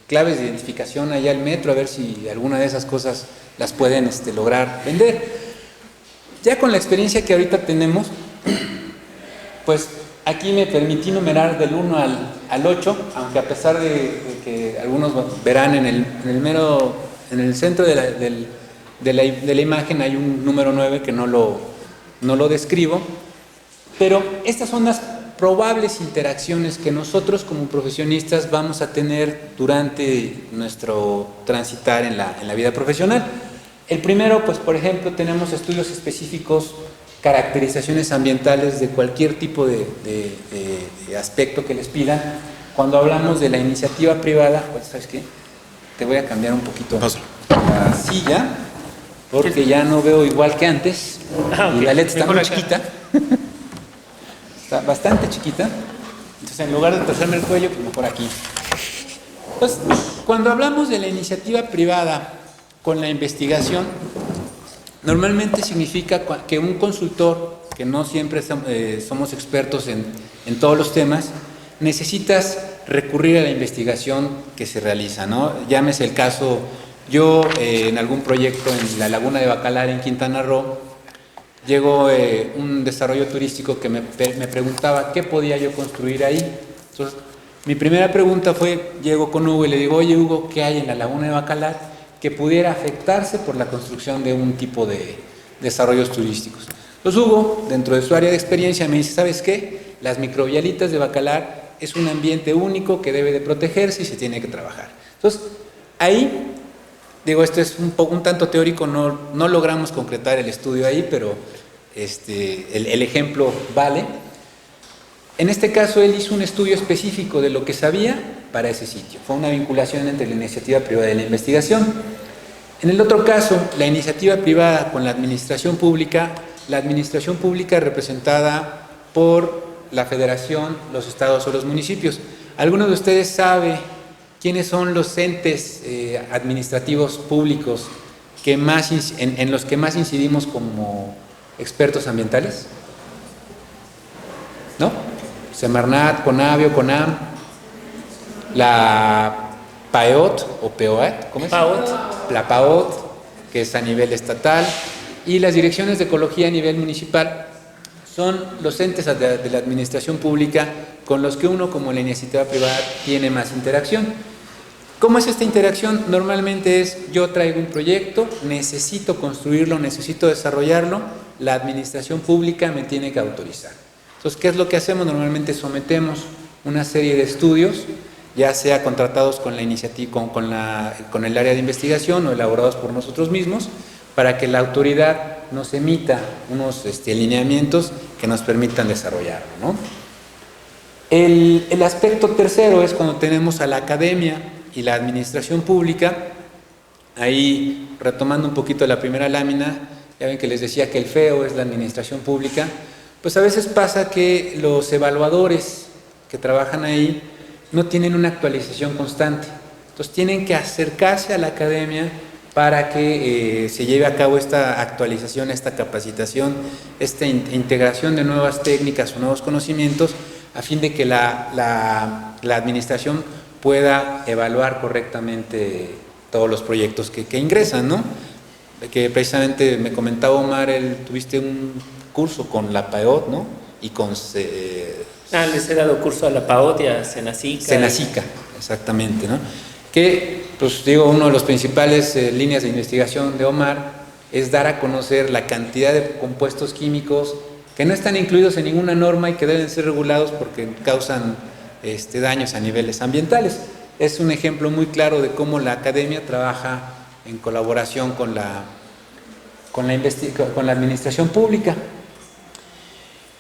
claves de identificación allá al metro, a ver si alguna de esas cosas las pueden lograr vender. Ya con la experiencia que ahorita tenemos, pues aquí me permití numerar del 1 al 8, aunque a pesar de que algunos verán en el centro de la imagen hay un número 9 que no lo describo, pero estas son las probables interacciones que nosotros como profesionistas vamos a tener durante nuestro transitar en la vida profesional. El primero, pues por ejemplo, tenemos estudios específicos, caracterizaciones ambientales de cualquier tipo de aspecto que les pidan. Cuando hablamos de la iniciativa privada, pues, ¿sabes qué? Te voy a cambiar un poquito la silla, porque ya no veo igual que antes, y la letra está muy chiquita. Está bastante chiquita, entonces en lugar de torcerme el cuello, pues mejor aquí. Pues cuando hablamos de la iniciativa privada con la investigación, normalmente significa que un consultor, que no siempre somos expertos en todos los temas, necesitas recurrir a la investigación que se realiza, ¿no? Llámese el caso, yo en algún proyecto en la Laguna de Bacalar en Quintana Roo, llegó un desarrollo turístico que me preguntaba qué podía yo construir ahí. Entonces, mi primera pregunta fue, llego con Hugo y le digo, oye Hugo, ¿qué hay en la Laguna de Bacalar que pudiera afectarse por la construcción de un tipo de desarrollos turísticos? Entonces Hugo, dentro de su área de experiencia, me dice, ¿sabes qué? Las microvialitas de Bacalar es un ambiente único que debe de protegerse y se tiene que trabajar. Entonces, ahí, digo, esto es un tanto teórico, no logramos concretar el estudio ahí, pero el ejemplo vale. En este caso, él hizo un estudio específico de lo que sabía para ese sitio. Fue una vinculación entre la iniciativa privada y la investigación. En el otro caso, la iniciativa privada con la administración pública representada por la federación, los estados o los municipios. ¿Alguno de ustedes sabe quiénes son los entes administrativos públicos en los que más incidimos como expertos ambientales? ¿No? Semarnat, Conavio, Conam, la PAEOT o PEOAT, ¿cómo es? PAOT. La PAOT, que es a nivel estatal, y las direcciones de ecología a nivel municipal son los entes de la administración pública con los que uno como la iniciativa privada tiene más interacción. ¿Cómo es esta interacción? Normalmente es, yo traigo un proyecto, necesito construirlo, necesito desarrollarlo, la administración pública me tiene que autorizar. Entonces, ¿qué es lo que hacemos? Normalmente sometemos una serie de estudios, ya sea contratados con la iniciativa, con el área de investigación o elaborados por nosotros mismos, para que la autoridad nos emita unos lineamientos que nos permitan desarrollarlo, ¿no? El aspecto tercero es cuando tenemos a la academia y la administración pública. Ahí, retomando un poquito la primera lámina, ya ven que les decía que el feo es la administración pública. pues a veces pasa que los evaluadores que trabajan ahí no tienen una actualización constante. Entonces tienen que acercarse a la academia para que se lleve a cabo esta actualización, esta capacitación, esta integración de nuevas técnicas o nuevos conocimientos, a fin de que la administración pueda evaluar correctamente todos los proyectos que ingresan, ¿no? Que precisamente me comentaba Omar, tuviste un curso con la PAOT, ¿no? Y con... les he dado curso a la PAOT y a Senacica. Senacica, exactamente, ¿no? Que, pues digo, uno de los principales líneas de investigación de Omar es dar a conocer la cantidad de compuestos químicos que no están incluidos en ninguna norma y que deben ser regulados porque causan daños a niveles ambientales. Es un ejemplo muy claro de cómo la academia trabaja en colaboración con la administración pública.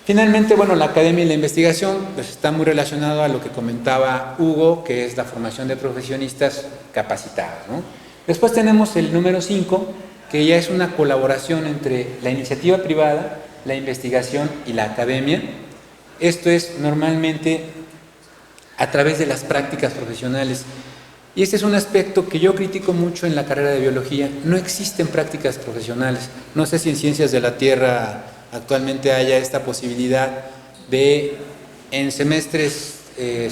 Finalmente, bueno, la academia y la investigación pues está muy relacionado a lo que comentaba Hugo, que es la formación de profesionistas capacitados, ¿no? Después tenemos el número 5, que ya es una colaboración entre la iniciativa privada, la investigación y la academia. Esto es normalmente a través de las prácticas profesionales. Y este es un aspecto que yo critico mucho en la carrera de biología. No existen prácticas profesionales. No sé si en Ciencias de la Tierra actualmente haya esta posibilidad de, en semestres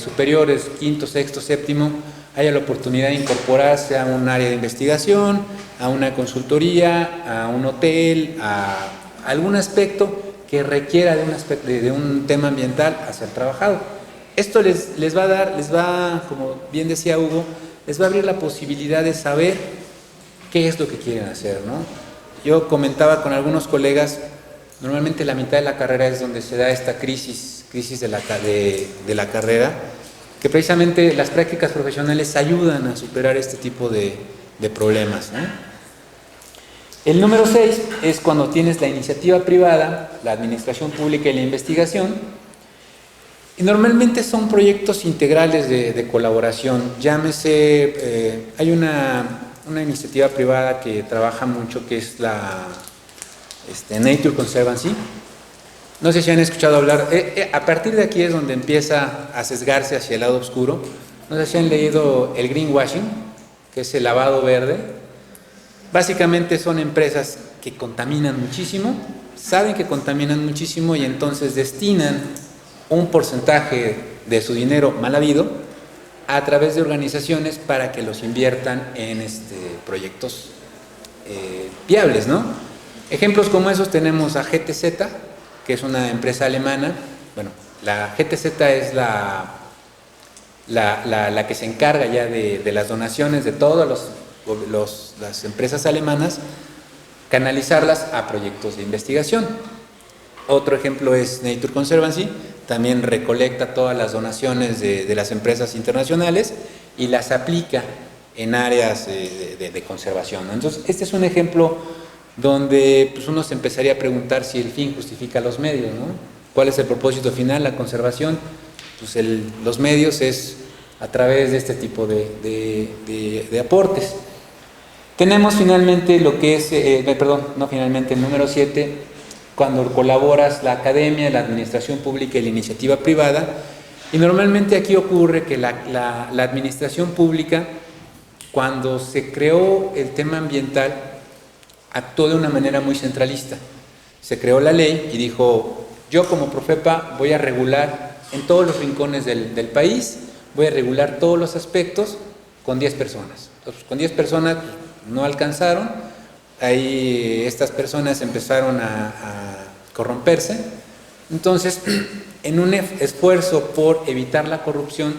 superiores, quinto, sexto, séptimo, haya la oportunidad de incorporarse a un área de investigación, a una consultoría, a un hotel, a algún aspecto que requiera de un tema ambiental a ser trabajado. Esto les va, como bien decía Hugo, les va a abrir la posibilidad de saber qué es lo que quieren hacer, ¿no? Yo comentaba con algunos colegas, normalmente la mitad de la carrera es donde se da esta crisis de la carrera, que precisamente las prácticas profesionales ayudan a superar este tipo de problemas, ¿no? El número 6 es cuando tienes la iniciativa privada, la administración pública y la investigación. Y normalmente son proyectos integrales de colaboración. Llámese, hay una iniciativa privada que trabaja mucho, que es la Nature Conservancy. No sé si han escuchado hablar. A partir de aquí es donde empieza a sesgarse hacia el lado oscuro. No sé si han leído el greenwashing, que es el lavado verde. Básicamente son empresas que contaminan muchísimo, saben que contaminan muchísimo y entonces destinan un porcentaje de su dinero mal habido a través de organizaciones para que los inviertan en proyectos viables, ¿no? Ejemplos como esos tenemos a GTZ, que es una empresa alemana. Bueno, la GTZ es la que se encarga ya de las donaciones de todas las empresas alemanas, canalizarlas a proyectos de investigación. Otro ejemplo es Nature Conservancy, también recolecta todas las donaciones de las empresas internacionales y las aplica en áreas de conservación, ¿no? Entonces, este es un ejemplo donde pues, uno se empezaría a preguntar si el fin justifica los medios, ¿no? ¿Cuál es el propósito final? La conservación, pues los medios es a través de este tipo de aportes. Tenemos finalmente lo que es, el número 7, cuando colaboras la academia, la administración pública y la iniciativa privada. Y normalmente aquí ocurre que la administración pública, cuando se creó el tema ambiental, actuó de una manera muy centralista. Se creó la ley y dijo, yo como Profepa voy a regular en todos los rincones del país, voy a regular todos los aspectos con 10 personas. Entonces, con 10 personas no alcanzaron, ahí estas personas empezaron a corromperse. Entonces, en un esfuerzo por evitar la corrupción,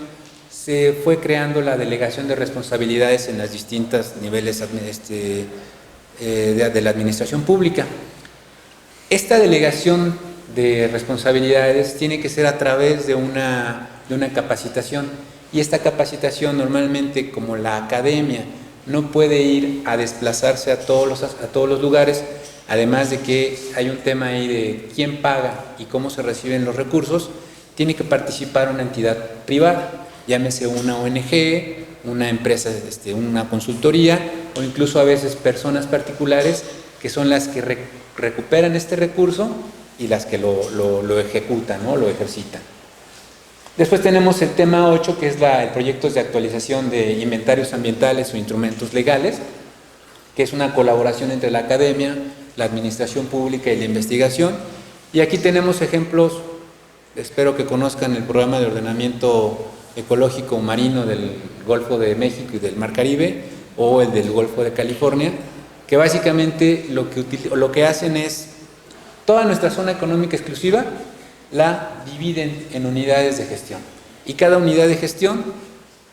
se fue creando la delegación de responsabilidades en los distintos niveles de la administración pública. Esta delegación de responsabilidades tiene que ser a través de una capacitación, y esta capacitación normalmente, como la academia no puede ir a desplazarse a todos los lugares, además de que hay un tema ahí de quién paga y cómo se reciben los recursos, tiene que participar una entidad privada, llámese una ONG, una empresa, una consultoría, o incluso a veces personas particulares que son las que recuperan este recurso y las que lo ejecutan, ¿no? Lo ejercitan. Después tenemos el tema 8, que es el proyecto de actualización de inventarios ambientales o instrumentos legales, que es una colaboración entre la academia, la administración pública y la investigación. Y aquí tenemos ejemplos, espero que conozcan el programa de ordenamiento ecológico marino del Golfo de México y del Mar Caribe, o el del Golfo de California, que básicamente lo que hacen es, toda nuestra zona económica exclusiva la dividen en unidades de gestión. Y cada unidad de gestión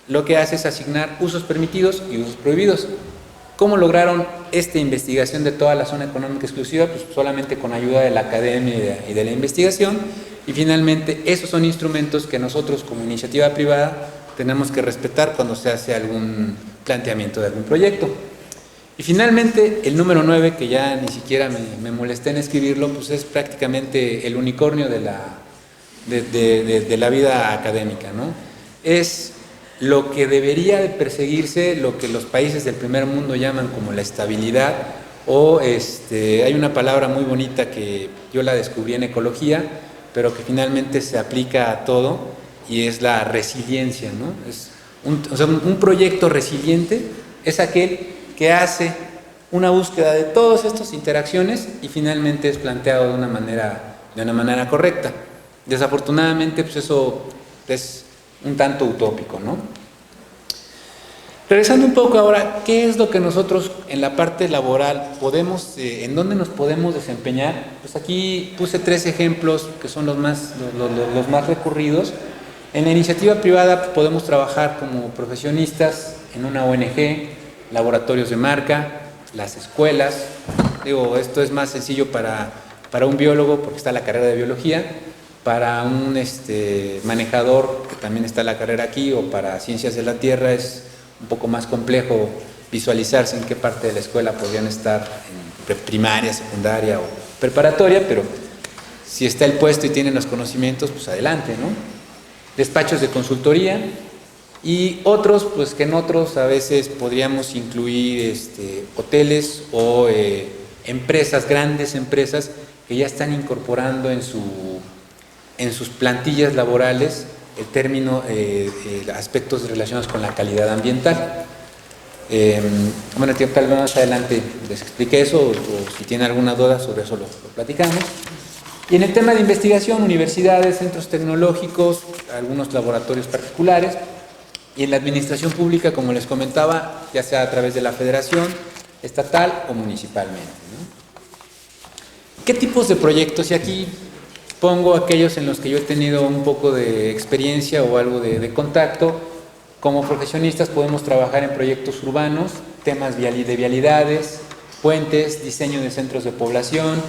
lo que hace es asignar usos permitidos y usos prohibidos. ¿Cómo lograron esta investigación de toda la zona económica exclusiva? Pues solamente con ayuda de la academia y de la investigación. Y finalmente, esos son instrumentos que nosotros como iniciativa privada tenemos que respetar cuando se hace algún planteamiento de algún proyecto. Y finalmente, el número 9, que ya ni siquiera me molesté en escribirlo, pues es prácticamente el unicornio de la vida académica, ¿no? Es lo que debería de perseguirse, lo que los países del primer mundo llaman como la estabilidad, o hay una palabra muy bonita que yo la descubrí en ecología, pero que finalmente se aplica a todo, y es la resiliencia, ¿no? Un proyecto resiliente es aquel que hace una búsqueda de todas estas interacciones y finalmente es planteado de una manera correcta. Desafortunadamente, pues eso es un tanto utópico, ¿no? Regresando un poco ahora, ¿qué es lo que nosotros en la parte laboral en dónde nos podemos desempeñar? Pues aquí puse 3 ejemplos que son los más recurridos. En la iniciativa privada podemos trabajar como profesionistas en una ONG, laboratorios de marca, las escuelas. Digo, esto es más sencillo para un biólogo porque está la carrera de biología, para un manejador, que también está la carrera aquí, o para ciencias de la tierra es un poco más complejo visualizarse en qué parte de la escuela podrían estar, en primaria, secundaria o preparatoria, pero si está el puesto y tienen los conocimientos, pues adelante, ¿no? Despachos de consultoría. Y otros, pues que en otros a veces podríamos incluir hoteles o empresas, grandes empresas que ya están incorporando en sus plantillas laborales el término, aspectos relacionados con la calidad ambiental. Bueno, tal vez más adelante les explique eso, o si tienen alguna duda sobre eso lo platicamos. Y en el tema de investigación, universidades, centros tecnológicos, algunos laboratorios particulares. Y en la administración pública, como les comentaba, ya sea a través de la federación, estatal o municipalmente, ¿no? ¿Qué tipos de proyectos? Y aquí pongo aquellos en los que yo he tenido un poco de experiencia o algo de contacto. Como profesionistas podemos trabajar en proyectos urbanos, temas de vialidades, puentes, diseño de centros de población,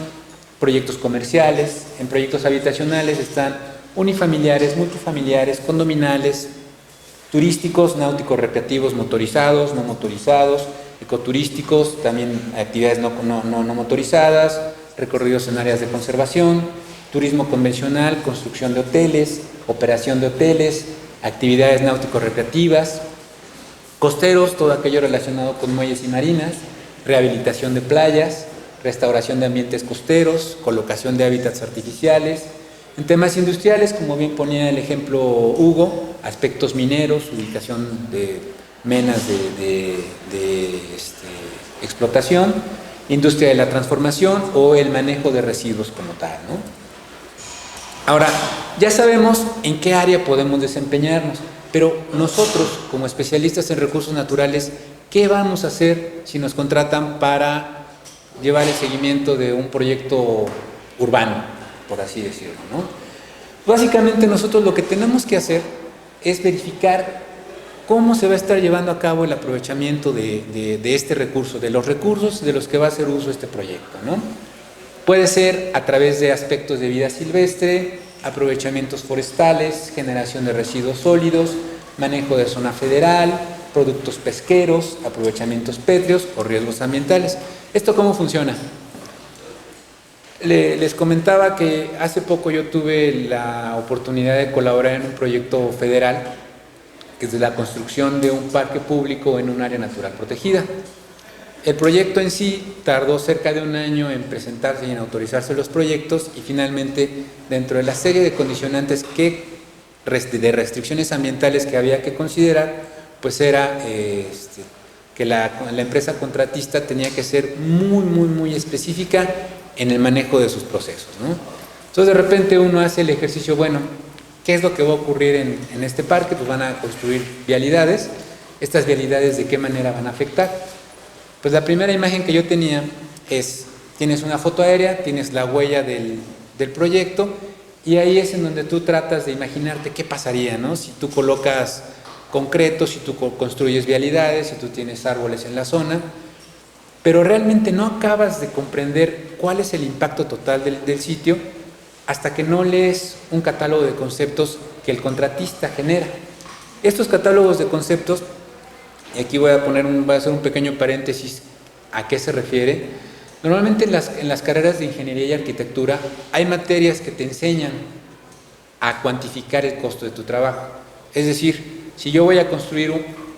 proyectos comerciales. En proyectos habitacionales están unifamiliares, multifamiliares, condominales, turísticos, náuticos, recreativos, motorizados, no motorizados, ecoturísticos, también actividades no motorizadas, recorridos en áreas de conservación, turismo convencional, construcción de hoteles, operación de hoteles, actividades náutico-recreativas, costeros, todo aquello relacionado con muelles y marinas, rehabilitación de playas, restauración de ambientes costeros, colocación de hábitats artificiales. En temas industriales, como bien ponía el ejemplo Hugo, aspectos mineros, ubicación de menas de explotación, industria de la transformación o el manejo de residuos como tal, ¿no? Ahora, ya sabemos en qué área podemos desempeñarnos, pero nosotros, como especialistas en recursos naturales, ¿qué vamos a hacer si nos contratan para llevar el seguimiento de un proyecto urbano, por así decirlo, ¿no? Básicamente nosotros lo que tenemos que hacer es verificar cómo se va a estar llevando a cabo el aprovechamiento de este recurso, de los recursos de los que va a hacer uso este proyecto, ¿no? Puede ser a través de aspectos de vida silvestre, aprovechamientos forestales, generación de residuos sólidos, manejo de zona federal, productos pesqueros, aprovechamientos pétreos o riesgos ambientales. ¿Esto cómo funciona? Les comentaba que hace poco yo tuve la oportunidad de colaborar en un proyecto federal que es de la construcción de un parque público en un área natural protegida. El proyecto en sí tardó cerca de un año en presentarse y en autorizarse los proyectos, y finalmente, dentro de la serie de condicionantes de restricciones ambientales que había que considerar, pues era que la empresa contratista tenía que ser muy específica en el manejo de sus procesos, ¿no? Entonces de repente uno hace el ejercicio, bueno, ¿qué es lo que va a ocurrir en este parque? Pues van a construir vialidades. ¿Estas vialidades de qué manera van a afectar? Pues la primera imagen que yo tenía es, tienes una foto aérea, tienes la huella del proyecto, y ahí es en donde tú tratas de imaginarte qué pasaría, ¿no? Si tú colocas concreto, si tú construyes vialidades, si tú tienes árboles en la zona, pero realmente no acabas de comprender cuál es el impacto total del sitio hasta que no lees un catálogo de conceptos que el contratista genera. Estos catálogos de conceptos, y aquí voy a hacer un pequeño paréntesis a qué se refiere. Normalmente en las carreras de ingeniería y arquitectura hay materias que te enseñan a cuantificar el costo de tu trabajo. Es decir, si yo voy a construir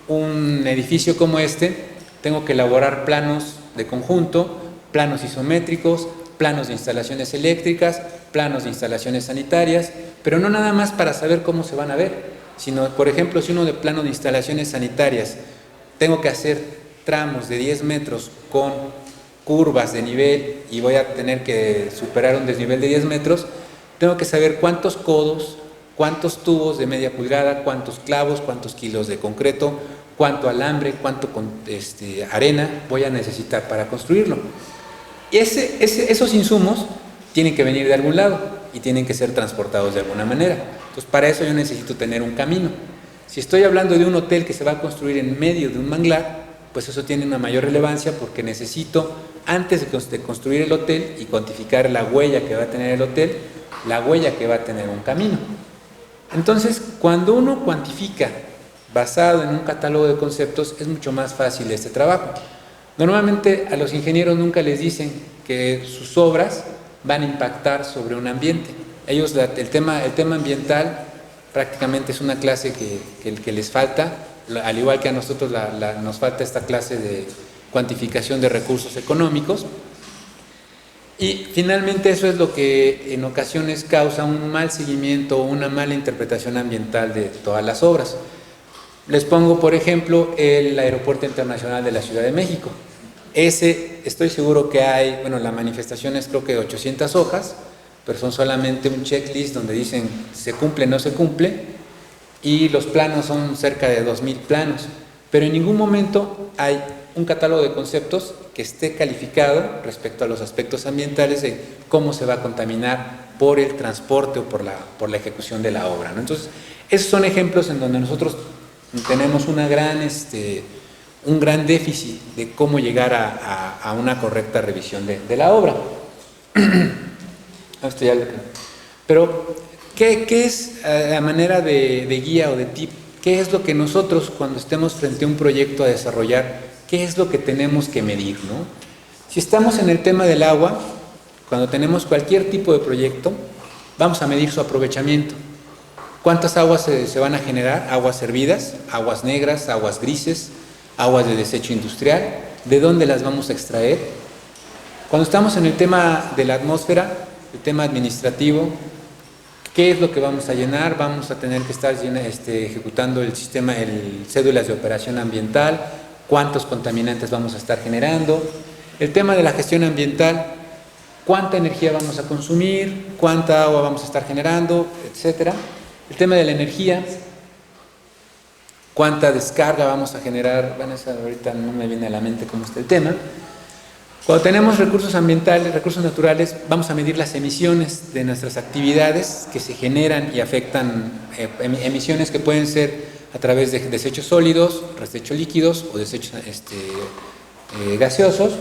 un edificio como este, tengo que elaborar planos de conjunto, planos isométricos, planos de instalaciones eléctricas, planos de instalaciones sanitarias, pero no nada más para saber cómo se van a ver, sino, por ejemplo, si uno de plano de instalaciones sanitarias tengo que hacer tramos de 10 metros con curvas de nivel y voy a tener que superar un desnivel de 10 metros, tengo que saber cuántos codos, cuántos tubos de media pulgada, cuántos clavos, cuántos kilos de concreto, cuánto alambre, cuánto arena voy a necesitar para construirlo. Y esos insumos tienen que venir de algún lado y tienen que ser transportados de alguna manera. Entonces, para eso yo necesito tener un camino. Si estoy hablando de un hotel que se va a construir en medio de un manglar, pues eso tiene una mayor relevancia, porque necesito, antes de construir el hotel y cuantificar la huella que va a tener el hotel, la huella que va a tener un camino. Entonces, cuando uno cuantifica basado en un catálogo de conceptos, es mucho más fácil este trabajo. Normalmente a los ingenieros nunca les dicen que sus obras van a impactar sobre un ambiente. Ellos, el tema ambiental prácticamente es una clase que les falta, al igual que a nosotros nos falta esta clase de cuantificación de recursos económicos. Y finalmente eso es lo que en ocasiones causa un mal seguimiento o una mala interpretación ambiental de todas las obras. Les pongo, por ejemplo, el Aeropuerto Internacional de la Ciudad de México. Ese, estoy seguro que hay, bueno, la manifestación es creo que 800 hojas, pero son solamente un checklist donde dicen se cumple, no se cumple, y los planos son cerca de 2000 planos, pero en ningún momento hay un catálogo de conceptos que esté calificado respecto a los aspectos ambientales de cómo se va a contaminar por el transporte o por la ejecución de la obra, ¿no? Entonces, esos son ejemplos en donde nosotros tenemos un gran déficit de cómo llegar a una correcta revisión de la obra. Pero, ¿qué es a manera de guía o de tip? ¿Qué es lo que nosotros, cuando estemos frente a un proyecto a desarrollar, qué es lo que tenemos que medir, ¿no? Si estamos en el tema del agua, cuando tenemos cualquier tipo de proyecto, vamos a medir su aprovechamiento. ¿Cuántas aguas se van a generar? Aguas hervidas, aguas negras, aguas grises, aguas de desecho industrial. ¿De dónde las vamos a extraer? Cuando estamos en el tema de la atmósfera, el tema administrativo, ¿qué es lo que vamos a llenar? Vamos a tener que estar ejecutando el cédulas de operación ambiental, cuántos contaminantes vamos a estar generando. El tema de la gestión ambiental, cuánta energía vamos a consumir, cuánta agua vamos a estar generando, etcétera. El tema de la energía, cuánta descarga vamos a generar. Bueno, eso ahorita no me viene a la mente cómo está el tema. Cuando tenemos recursos ambientales, recursos naturales, vamos a medir las emisiones de nuestras actividades que se generan y afectan, emisiones que pueden ser a través de desechos sólidos, desechos líquidos o desechos gaseosos.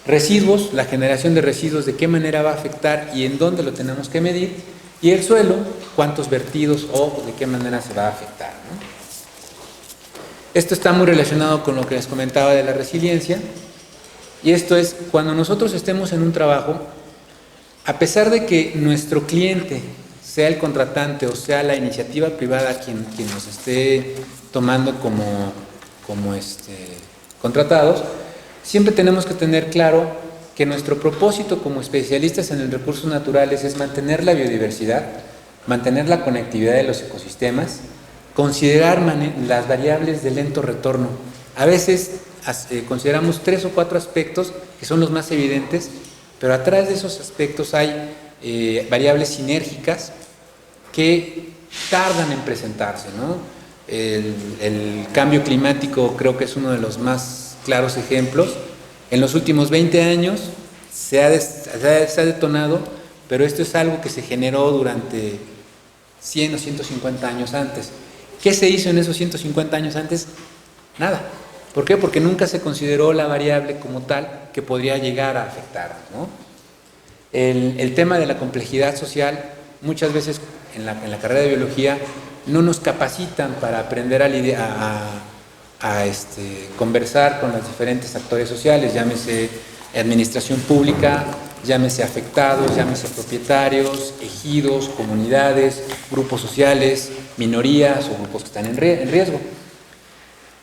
Residuos, la generación de residuos, de qué manera va a afectar y en dónde lo tenemos que medir. Y el suelo, cuántos vertidos o de qué manera se va a afectar, ¿no? Esto está muy relacionado con lo que les comentaba de la resiliencia. Y esto es, cuando nosotros estemos en un trabajo, a pesar de que nuestro cliente sea el contratante o sea la iniciativa privada quien nos esté tomando como contratados, siempre tenemos que tener claro que nuestro propósito como especialistas en los recursos naturales es mantener la biodiversidad, mantener la conectividad de los ecosistemas, considerar las variables de lento retorno. A veces consideramos 3 o 4 aspectos que son los más evidentes, pero atrás de esos aspectos hay variables sinérgicas que tardan en presentarse, ¿no? El cambio climático creo que es uno de los más claros ejemplos. En los últimos 20 años se ha detonado, pero esto es algo que se generó durante 100 o 150 años antes. ¿Qué se hizo en esos 150 años antes? Nada. ¿Por qué? Porque nunca se consideró la variable como tal que podría llegar a afectarnos, ¿no? El tema de la complejidad social, muchas veces en la carrera de biología no nos capacitan para aprender a conversar con los diferentes actores sociales, llámese administración pública, llámese afectados, llámese propietarios, ejidos, comunidades, grupos sociales, minorías o grupos que están en riesgo.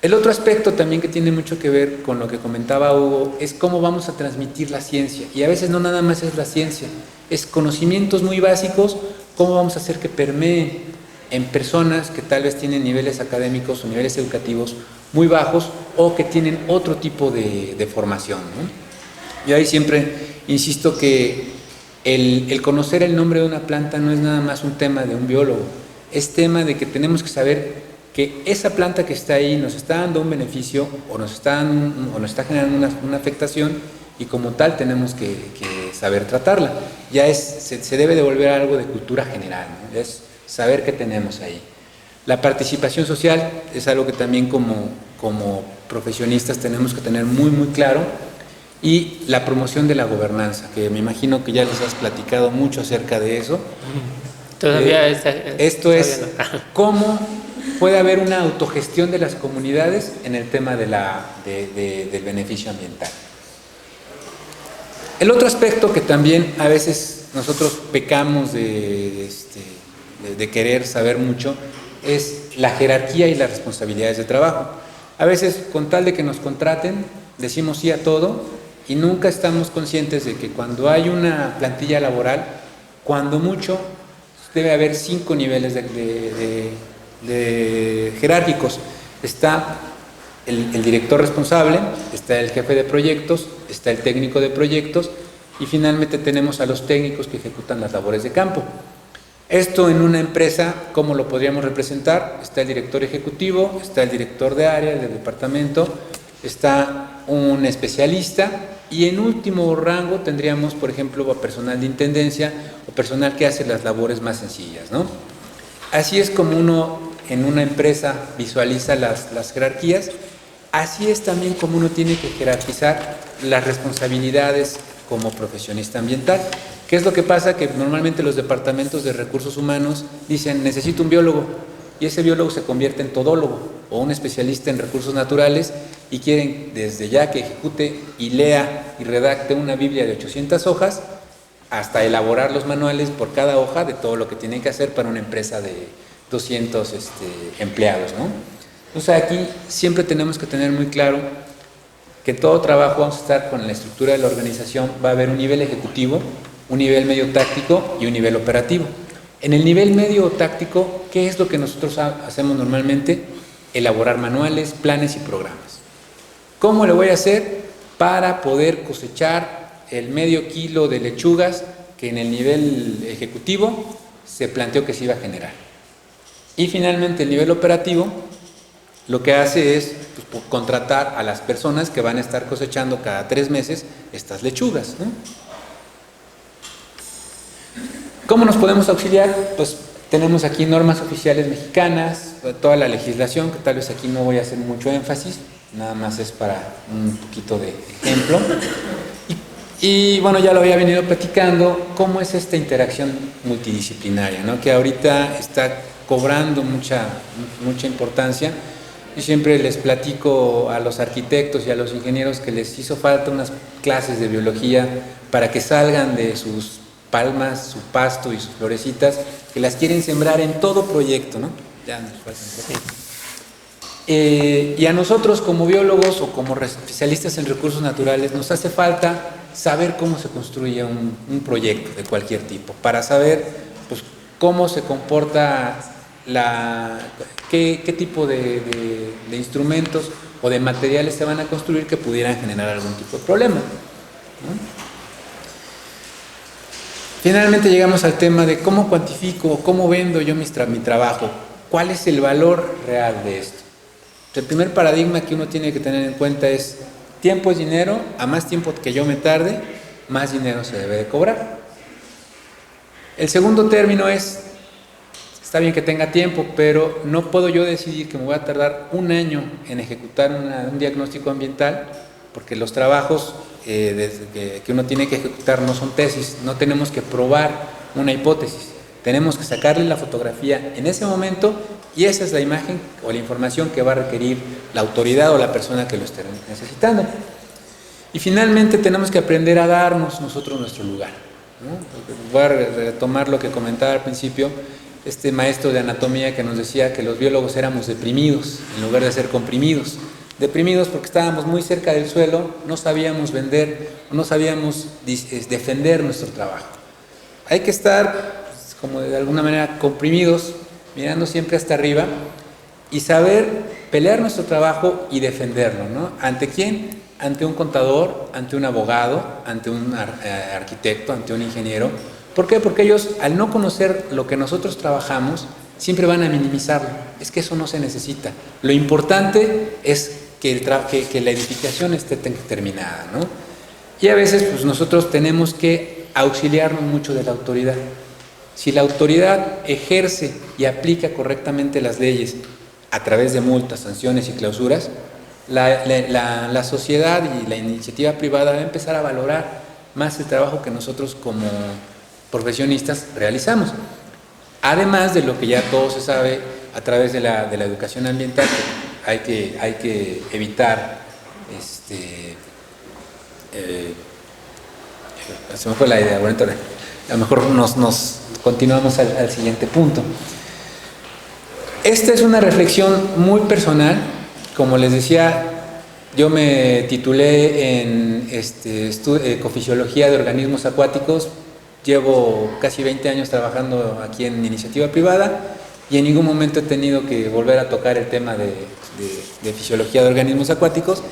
El otro aspecto también que tiene mucho que ver con lo que comentaba Hugo es cómo vamos a transmitir la ciencia. Y a veces no nada más es la ciencia, es conocimientos muy básicos, cómo vamos a hacer que permeen en personas que tal vez tienen niveles académicos o niveles educativos muy bajos o que tienen otro tipo de formación, ¿no? Yo ahí siempre insisto que el conocer el nombre de una planta no es nada más un tema de un biólogo, es tema de que tenemos que saber que esa planta que está ahí nos está dando un beneficio o nos está generando una afectación y como tal tenemos que saber tratarla. Ya se debe de volver a algo de cultura general, ¿no? Es saber qué tenemos ahí. La participación social es algo que también como profesionistas tenemos que tener muy muy claro, y la promoción de la gobernanza, que me imagino que ya les has platicado mucho acerca de eso. Todavía esto es cómo puede haber una autogestión de las comunidades en el tema del beneficio ambiental. El otro aspecto que también a veces nosotros pecamos de querer saber mucho es la jerarquía y las responsabilidades de trabajo. A veces, con tal de que nos contraten, decimos sí a todo y nunca estamos conscientes de que cuando hay una plantilla laboral, cuando mucho debe haber 5 niveles de jerárquicos. Está el director responsable, está el jefe de proyectos, está el técnico de proyectos y finalmente tenemos a los técnicos que ejecutan las labores de campo. Esto en una empresa, ¿cómo lo podríamos representar? Está el director ejecutivo, está el director de área, del departamento, está un especialista y en último rango tendríamos, por ejemplo, a personal de intendencia o personal que hace las labores más sencillas, ¿no? Así es como uno en una empresa visualiza las jerarquías, así es también como uno tiene que jerarquizar las responsabilidades como profesionista ambiental. ¿Qué es lo que pasa? Que normalmente los departamentos de recursos humanos dicen necesito un biólogo y ese biólogo se convierte en todólogo o un especialista en recursos naturales y quieren desde ya que ejecute y lea y redacte una Biblia de 800 hojas hasta elaborar los manuales por cada hoja de todo lo que tienen que hacer para una empresa de 200 empleados, ¿no? Entonces aquí siempre tenemos que tener muy claro que todo trabajo vamos a estar con la estructura de la organización, va a haber un nivel ejecutivo, un nivel medio táctico y un nivel operativo. En el nivel medio táctico, ¿qué es lo que nosotros hacemos normalmente? Elaborar manuales, planes y programas. ¿Cómo le voy a hacer para poder cosechar el medio kilo de lechugas que en el nivel ejecutivo se planteó que se iba a generar? Y finalmente el nivel operativo lo que hace es contratar a las personas que van a estar cosechando cada 3 meses estas lechugas, ¿no? ¿Cómo nos podemos auxiliar? Pues tenemos aquí normas oficiales mexicanas, toda la legislación, que tal vez aquí no voy a hacer mucho énfasis, nada más es para un poquito de ejemplo. Y bueno, ya lo había venido platicando, cómo es esta interacción multidisciplinaria, ¿no? Que ahorita está cobrando mucha importancia. Yo siempre les platico a los arquitectos y a los ingenieros que les hizo falta unas clases de biología para que salgan de sus palmas, su pasto y sus florecitas, que las quieren sembrar en todo proyecto, ¿no? Ya nos falta un poco. Y a nosotros como biólogos o como especialistas en recursos naturales nos hace falta saber cómo se construye un proyecto de cualquier tipo, para saber pues, cómo se comporta qué tipo de instrumentos o de materiales se van a construir que pudieran generar algún tipo de problema, ¿no? Finalmente llegamos al tema de cómo cuantifico, cómo vendo yo mi trabajo, cuál es el valor real de esto. El primer paradigma que uno tiene que tener en cuenta es: tiempo es dinero, a más tiempo que yo me tarde, más dinero se debe de cobrar. El segundo término es: está bien que tenga tiempo, pero no puedo yo decidir que me voy a tardar un año en ejecutar un diagnóstico ambiental, porque los trabajos que uno tiene que ejecutar no son tesis, no tenemos que probar una hipótesis, tenemos que sacarle la fotografía en ese momento y esa es la imagen o la información que va a requerir la autoridad o la persona que lo esté necesitando. Y finalmente tenemos que aprender a darnos nosotros nuestro lugar, ¿no? Voy a retomar lo que comentaba al principio, este maestro de anatomía que nos decía que los biólogos éramos deprimidos en lugar de ser comprimidos. Deprimidos porque estábamos muy cerca del suelo, no sabíamos vender, no sabíamos defender nuestro trabajo. Hay que estar, como de alguna manera, comprimidos, mirando siempre hasta arriba y saber pelear nuestro trabajo y defenderlo, ¿no? ¿Ante quién? Ante un contador, ante un abogado, ante un arquitecto, ante un ingeniero. ¿Por qué? Porque ellos, al no conocer lo que nosotros trabajamos, siempre van a minimizarlo. Es que eso no se necesita. Lo importante es que la edificación esté terminada, ¿no? Y a veces pues nosotros tenemos que auxiliarnos mucho de la autoridad. Si la autoridad ejerce y aplica correctamente las leyes a través de multas, sanciones y clausuras, la sociedad y la iniciativa privada va a empezar a valorar más el trabajo que nosotros como profesionistas realizamos. Además de lo que ya todo se sabe a través de la educación ambiental, hay que evitar, se me fue la idea, bueno, entonces, a lo mejor nos continuamos al siguiente punto. Esta es una reflexión muy personal. Como les decía, yo me titulé en ecofisiología de organismos acuáticos. Llevo casi 20 años trabajando aquí en iniciativa privada y en ningún momento he tenido que volver a tocar el tema de fisiología de organismos acuáticos.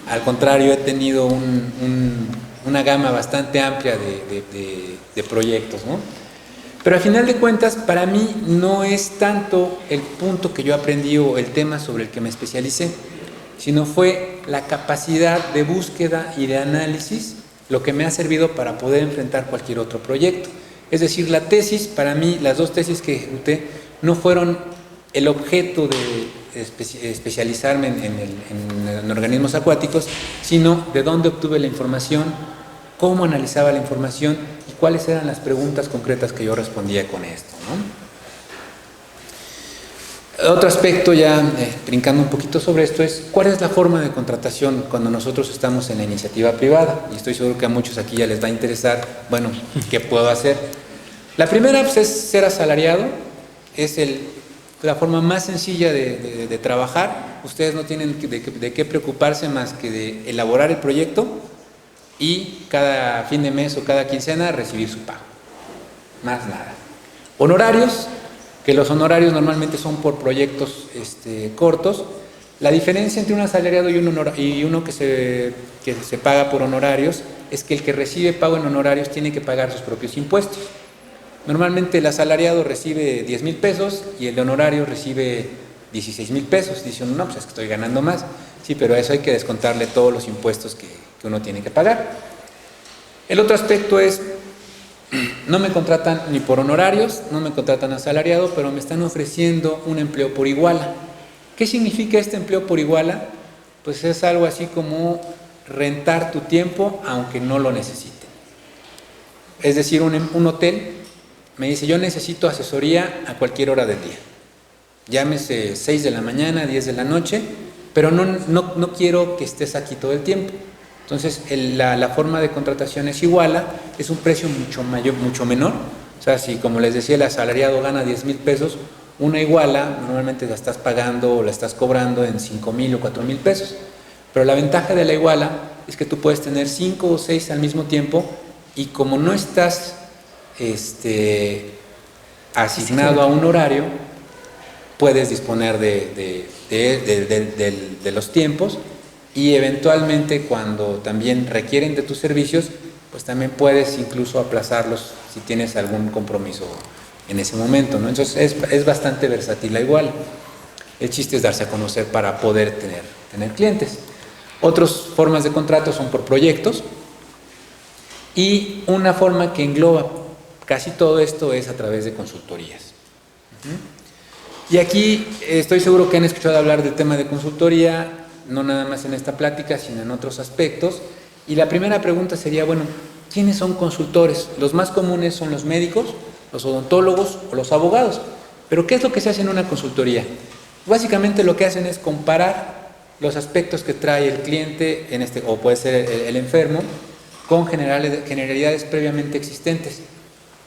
Al contrario, he tenido una gama bastante amplia de proyectos, ¿no? Pero al final de cuentas, para mí no es tanto el punto que yo aprendí o el tema sobre el que me especialicé, sino fue la capacidad de búsqueda y de análisis lo que me ha servido para poder enfrentar cualquier otro proyecto. Es decir, la tesis, para mí, las dos tesis que ejecuté no fueron el objeto de especializarme en organismos acuáticos, sino de dónde obtuve la información, cómo analizaba la información y cuáles eran las preguntas concretas que yo respondía con esto, ¿no? Otro aspecto, ya brincando un poquito sobre esto, es cuál es la forma de contratación cuando nosotros estamos en la iniciativa privada. Y estoy seguro que a muchos aquí ya les va a interesar, bueno, ¿qué puedo hacer? La primera pues, es ser asalariado, es la forma más sencilla de trabajar. Ustedes no tienen de qué preocuparse más que de elaborar el proyecto y cada fin de mes o cada quincena recibir su pago. Más nada. Honorarios, que los honorarios normalmente son por proyectos cortos. La diferencia entre un asalariado y uno que se paga por honorarios es que el que recibe pago en honorarios tiene que pagar sus propios impuestos. Normalmente el asalariado recibe 10,000 pesos y el de honorario recibe 16,000 pesos. Dice uno, no, pues es que estoy ganando más. Sí, pero a eso hay que descontarle todos los impuestos que uno tiene que pagar. El otro aspecto es, no me contratan ni por honorarios, no me contratan asalariado, pero me están ofreciendo un empleo por iguala. ¿Qué significa este empleo por iguala? Pues es algo así como rentar tu tiempo aunque no lo necesiten. Es decir, un hotel me dice, yo necesito asesoría a cualquier hora del día. Llámese 6 de la mañana, 10 de la noche, pero no quiero que estés aquí todo el tiempo. Entonces, la forma de contratación es iguala, es un precio mucho menor. O sea, si como les decía el asalariado gana 10,000 pesos, Una iguala normalmente la estás pagando o la estás cobrando en 5,000 o 4,000 pesos. Pero la ventaja de la iguala es que tú puedes tener 5 o 6 al mismo tiempo y como no estás asignado a un horario, puedes disponer de los tiempos y eventualmente cuando también requieren de tus servicios, pues también puedes incluso aplazarlos si tienes algún compromiso en ese momento, ¿no? Entonces es bastante versátil la igual. El chiste es darse a conocer para poder tener clientes. Otras formas de contrato son por proyectos y una forma que engloba casi todo esto es a través de consultorías. Y aquí estoy seguro que han escuchado hablar del tema de consultoría, no nada más en esta plática, sino en otros aspectos. Y la primera pregunta sería, bueno, ¿quiénes son consultores? Los más comunes son los médicos, los odontólogos o los abogados. Pero ¿qué es lo que se hace en una consultoría? Básicamente lo que hacen es comparar los aspectos que trae el cliente, o puede ser el enfermo, con generalidades previamente existentes,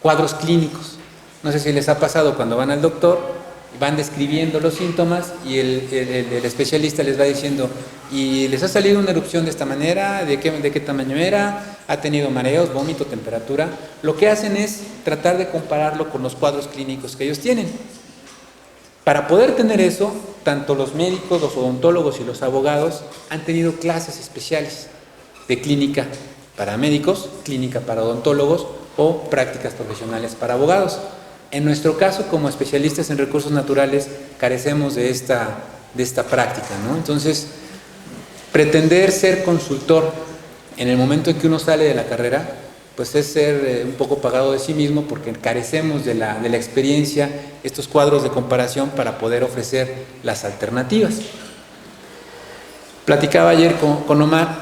cuadros clínicos. No sé si les ha pasado cuando van al doctor, van describiendo los síntomas y el especialista les va diciendo, ¿y les ha salido una erupción de esta manera? ¿De qué tamaño era? ¿Ha tenido mareos, vómito, temperatura? Lo que hacen es tratar de compararlo con los cuadros clínicos que ellos tienen. Para poder tener eso, tanto los médicos, los odontólogos y los abogados han tenido clases especiales de clínica para médicos, clínica para odontólogos o prácticas profesionales para abogados. En nuestro caso, como especialistas en recursos naturales, carecemos de esta práctica, ¿no? Entonces, pretender ser consultor en el momento en que uno sale de la carrera, pues es ser un poco pagado de sí mismo porque carecemos de la experiencia, estos cuadros de comparación para poder ofrecer las alternativas. Platicaba ayer con Omar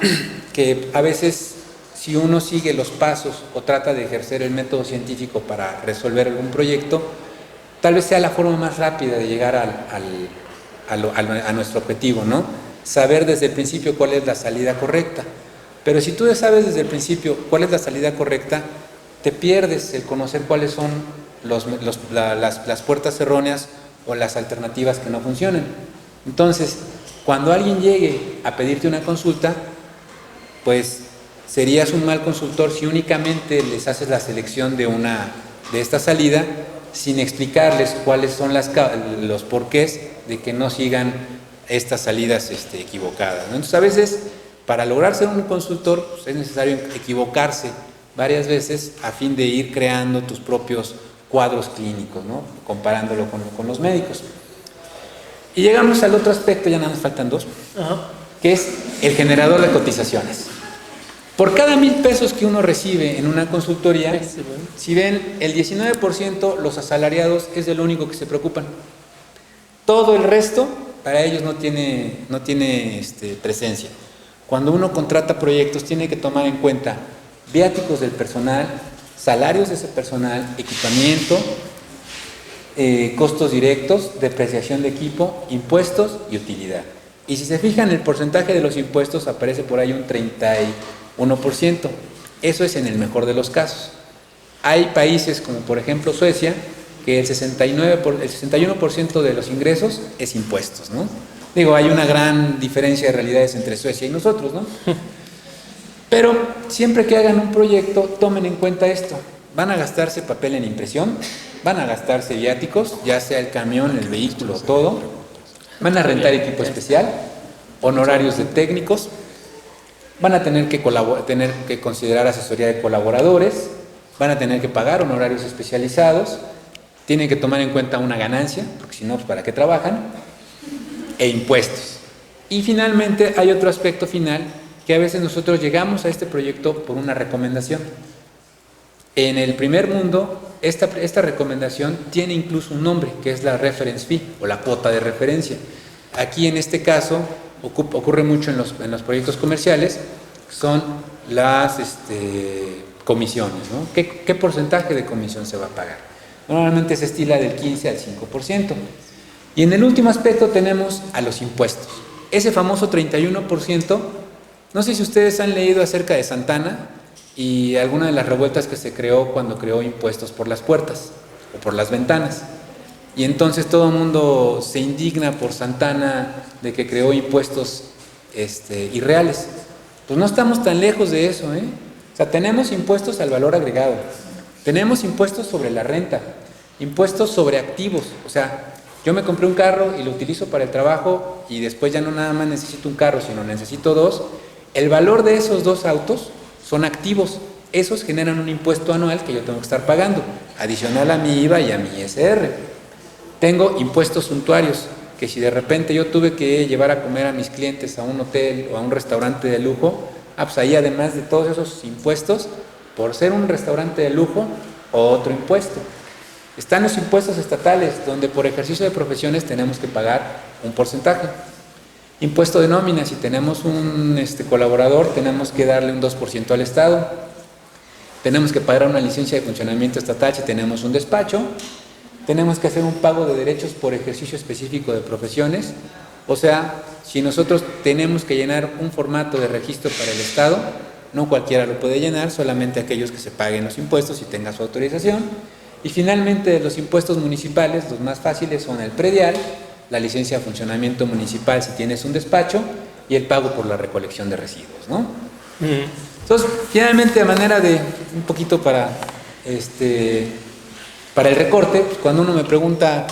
que a veces si uno sigue los pasos o trata de ejercer el método científico para resolver algún proyecto, tal vez sea la forma más rápida de llegar a nuestro objetivo, ¿no? Saber desde el principio cuál es la salida correcta. Pero si tú ya sabes desde el principio cuál es la salida correcta, te pierdes el conocer cuáles son las puertas erróneas o las alternativas que no funcionan. Entonces, cuando alguien llegue a pedirte una consulta, pues serías un mal consultor si únicamente les haces la selección de esta salida sin explicarles cuáles son los porqués de que no sigan estas salidas equivocadas, ¿no? Entonces, a veces, para lograr ser un consultor, pues, es necesario equivocarse varias veces a fin de ir creando tus propios cuadros clínicos, ¿no? Comparándolo con los médicos. Y llegamos al otro aspecto, ya nada más faltan dos, que es el generador de cotizaciones. Por cada 1,000 pesos que uno recibe en una consultoría, si ven, el 19% los asalariados es de lo único que se preocupan. Todo el resto, para ellos no tiene presencia. Cuando uno contrata proyectos, tiene que tomar en cuenta viáticos del personal, salarios de ese personal, equipamiento, costos directos, depreciación de equipo, impuestos y utilidad. Y si se fijan, el porcentaje de los impuestos aparece por ahí un 31%. Eso es en el mejor de los casos. Hay países como por ejemplo Suecia, que el 61% de los ingresos es impuestos, ¿no? Digo, hay una gran diferencia de realidades entre Suecia y nosotros, ¿no? Pero siempre que hagan un proyecto, tomen en cuenta esto. Van a gastarse papel en impresión, van a gastarse viáticos, ya sea el camión, el vehículo, todo. Van a rentar equipo especial, honorarios de técnicos, van a tener que considerar asesoría de colaboradores, van a tener que pagar honorarios especializados, tienen que tomar en cuenta una ganancia, porque si no, pues, ¿para qué trabajan? E impuestos. Y finalmente hay otro aspecto final, que a veces nosotros llegamos a este proyecto por una recomendación. En el primer mundo, esta recomendación tiene incluso un nombre, que es la reference fee, o la cuota de referencia. Aquí en este caso, ocurre mucho en los proyectos comerciales, son las comisiones, ¿no? ¿Qué porcentaje de comisión se va a pagar? Normalmente se estila del 15 al 5%. Y en el último aspecto tenemos a los impuestos. Ese famoso 31%, no sé si ustedes han leído acerca de Santana y alguna de las revueltas que se creó cuando creó impuestos por las puertas o por las ventanas. y entonces todo el mundo se indigna por Santana de que creó impuestos irreales. Pues no estamos tan lejos de eso, ¿eh? O sea, tenemos impuestos al valor agregado, tenemos impuestos sobre la renta, impuestos sobre activos. O sea, yo me compré un carro y lo utilizo para el trabajo y después ya no nada más necesito un carro, sino necesito dos. El valor de esos dos autos son activos. Esos generan un impuesto anual que yo tengo que estar pagando, adicional a mi IVA y a mi ISR. Tengo impuestos suntuarios, que si de repente yo tuve que llevar a comer a mis clientes a un hotel o a un restaurante de lujo, pues ahí además de todos esos impuestos, por ser un restaurante de lujo, otro impuesto. Están los impuestos estatales, donde por ejercicio de profesiones tenemos que pagar un porcentaje. Impuesto de nómina, si tenemos un colaborador, tenemos que darle un 2% al Estado. Tenemos que pagar una licencia de funcionamiento estatal si tenemos un despacho. Tenemos que hacer un pago de derechos por ejercicio específico de profesiones. O sea, si nosotros tenemos que llenar un formato de registro para el Estado, no cualquiera lo puede llenar, solamente aquellos que se paguen los impuestos y tengan su autorización. Y finalmente, los impuestos municipales, los más fáciles son el predial, la licencia de funcionamiento municipal si tienes un despacho y el pago por la recolección de residuos, ¿no? Entonces, finalmente, de manera de un poquito para el recorte, pues, cuando uno me pregunta,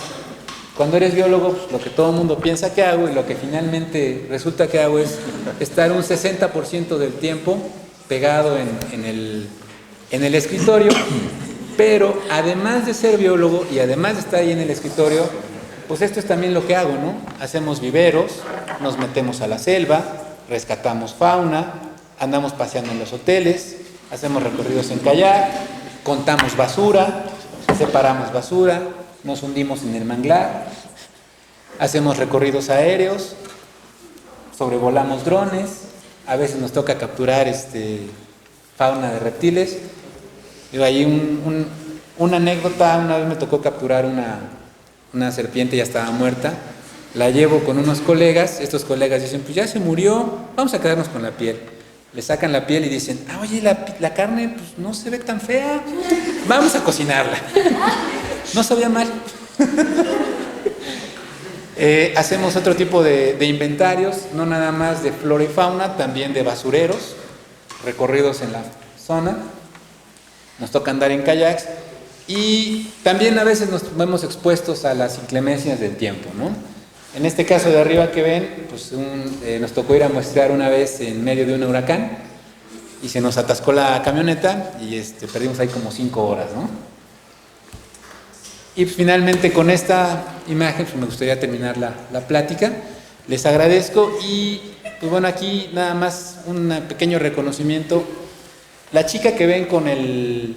cuando eres biólogo, pues, lo que todo el mundo piensa que hago y lo que finalmente resulta que hago es estar un 60% del tiempo pegado en el escritorio, pero además de ser biólogo y además de estar ahí en el escritorio, pues esto es también lo que hago, ¿no? Hacemos viveros, nos metemos a la selva, rescatamos fauna, andamos paseando en los hoteles, hacemos recorridos en kayak, contamos basura, separamos basura, nos hundimos en el manglar, hacemos recorridos aéreos, sobrevolamos drones, a veces nos toca capturar fauna de reptiles. Digo, ahí una anécdota, una vez me tocó capturar una serpiente, ya estaba muerta, la llevo con unos colegas, estos colegas dicen, pues ya se murió, vamos a quedarnos con la piel. Le sacan la piel y dicen, oye, la carne pues no se ve tan fea, vamos a cocinarla. No sabía mal. Hacemos otro tipo de inventarios, no nada más de flora y fauna, también de basureros, recorridos en la zona. Nos toca andar en kayaks y también a veces nos vemos expuestos a las inclemencias del tiempo, ¿no? En este caso de arriba que ven, pues nos tocó ir a muestrear una vez en medio de un huracán y se nos atascó la camioneta y perdimos ahí como 5 horas, ¿no? Y finalmente con esta imagen pues me gustaría terminar la plática. Les agradezco y pues bueno, aquí nada más un pequeño reconocimiento. La chica que ven con el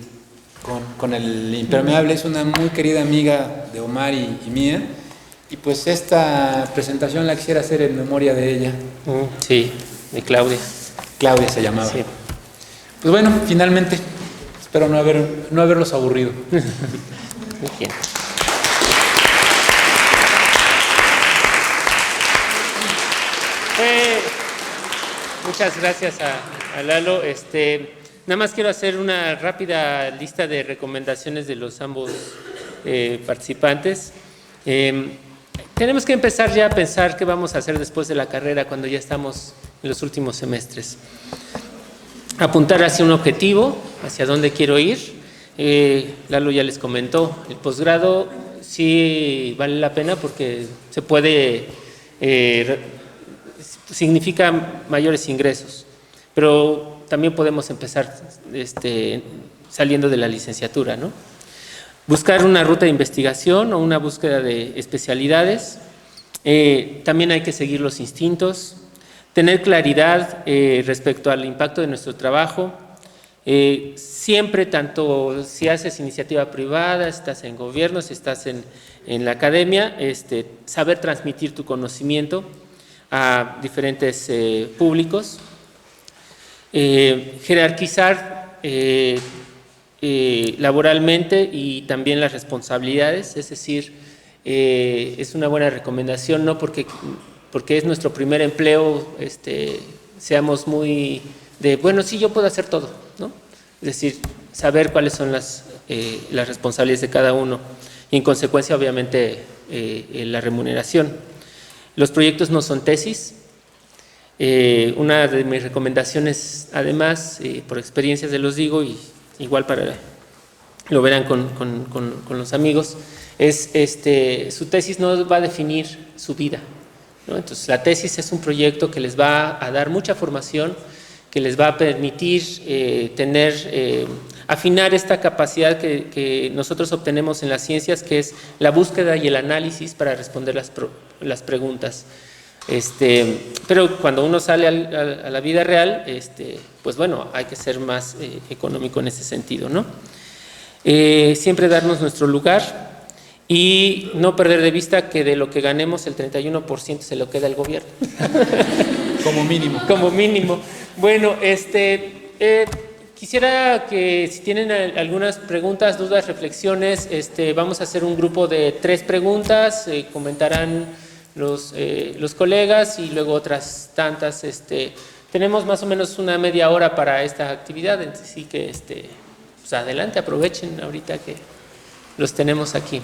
impermeable es una muy querida amiga de Omar y mía. Y pues esta presentación la quisiera hacer en memoria de ella. Sí, de Claudia. Claudia se llamaba. Sí. Pues bueno, finalmente, espero no haberlos aburrido. Muy bien. Muchas gracias a Lalo. Nada más quiero hacer una rápida lista de recomendaciones de los ambos participantes. Tenemos que empezar ya a pensar qué vamos a hacer después de la carrera cuando ya estamos en los últimos semestres. Apuntar hacia un objetivo, hacia dónde quiero ir. Lalo ya les comentó, el posgrado sí vale la pena porque se puede, significa mayores ingresos, pero también podemos empezar saliendo de la licenciatura, ¿no? Buscar una ruta de investigación o una búsqueda de especialidades. También hay que seguir los instintos, tener claridad respecto al impacto de nuestro trabajo. Siempre, tanto si haces iniciativa privada, estás en gobierno, si estás en la academia, saber transmitir tu conocimiento a diferentes públicos. Jerarquizar laboralmente y también las responsabilidades, es decir, es una buena recomendación, no porque es nuestro primer empleo, seamos muy de, bueno, sí, yo puedo hacer todo, ¿no? Es decir, saber cuáles son las responsabilidades de cada uno y en consecuencia obviamente la remuneración. Los proyectos no son tesis. Una de mis recomendaciones, además, por experiencias se los digo, y igual para lo verán con los amigos, es su tesis no va a definir su vida, ¿no? Entonces la tesis es un proyecto que les va a dar mucha formación, que les va a permitir afinar esta capacidad que nosotros obtenemos en las ciencias, que es la búsqueda y el análisis para responder las preguntas. Pero cuando uno sale a la vida real, pues bueno, hay que ser más económico en ese sentido, ¿no? Siempre darnos nuestro lugar y no perder de vista que de lo que ganemos el 31% se lo queda el gobierno. Como mínimo. Como mínimo. Bueno, quisiera que si tienen algunas preguntas, dudas, reflexiones, vamos a hacer un grupo de 3 preguntas, comentarán los colegas y luego otras tantas. Tenemos más o menos una media hora para esta actividad, así que pues adelante, aprovechen ahorita que los tenemos aquí.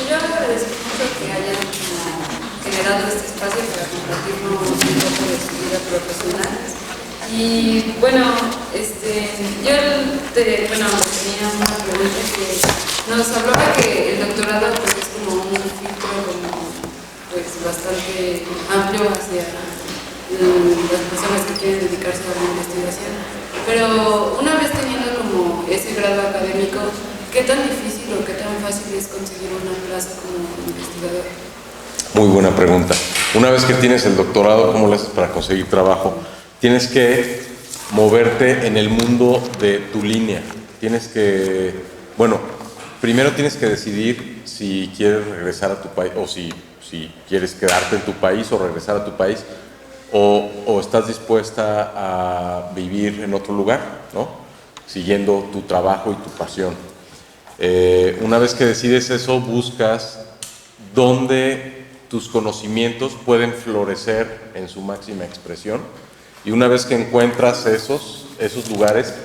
Yo agradezco mucho que hayan generado este espacio para compartirnos un poco de su vida profesional. Y bueno, yo tenía una pregunta que nos hablaba que el doctorado pues, es como un filtro pues, bastante amplio hacia las personas que quieren dedicarse a la investigación. Pero una vez teniendo como ese grado académico, ¿qué tan difícil o qué tan fácil es conseguir una plaza como investigador? Muy buena pregunta. Una vez que tienes el doctorado, ¿cómo le haces para conseguir trabajo? Tienes que moverte en el mundo de tu línea. Primero tienes que decidir si quieres regresar a tu país o si quieres quedarte en tu país o regresar a tu país o estás dispuesta a vivir en otro lugar, ¿no? Siguiendo tu trabajo y tu pasión. Una vez que decides eso, buscas dónde tus conocimientos pueden florecer en su máxima expresión, y una vez que encuentras esos lugares,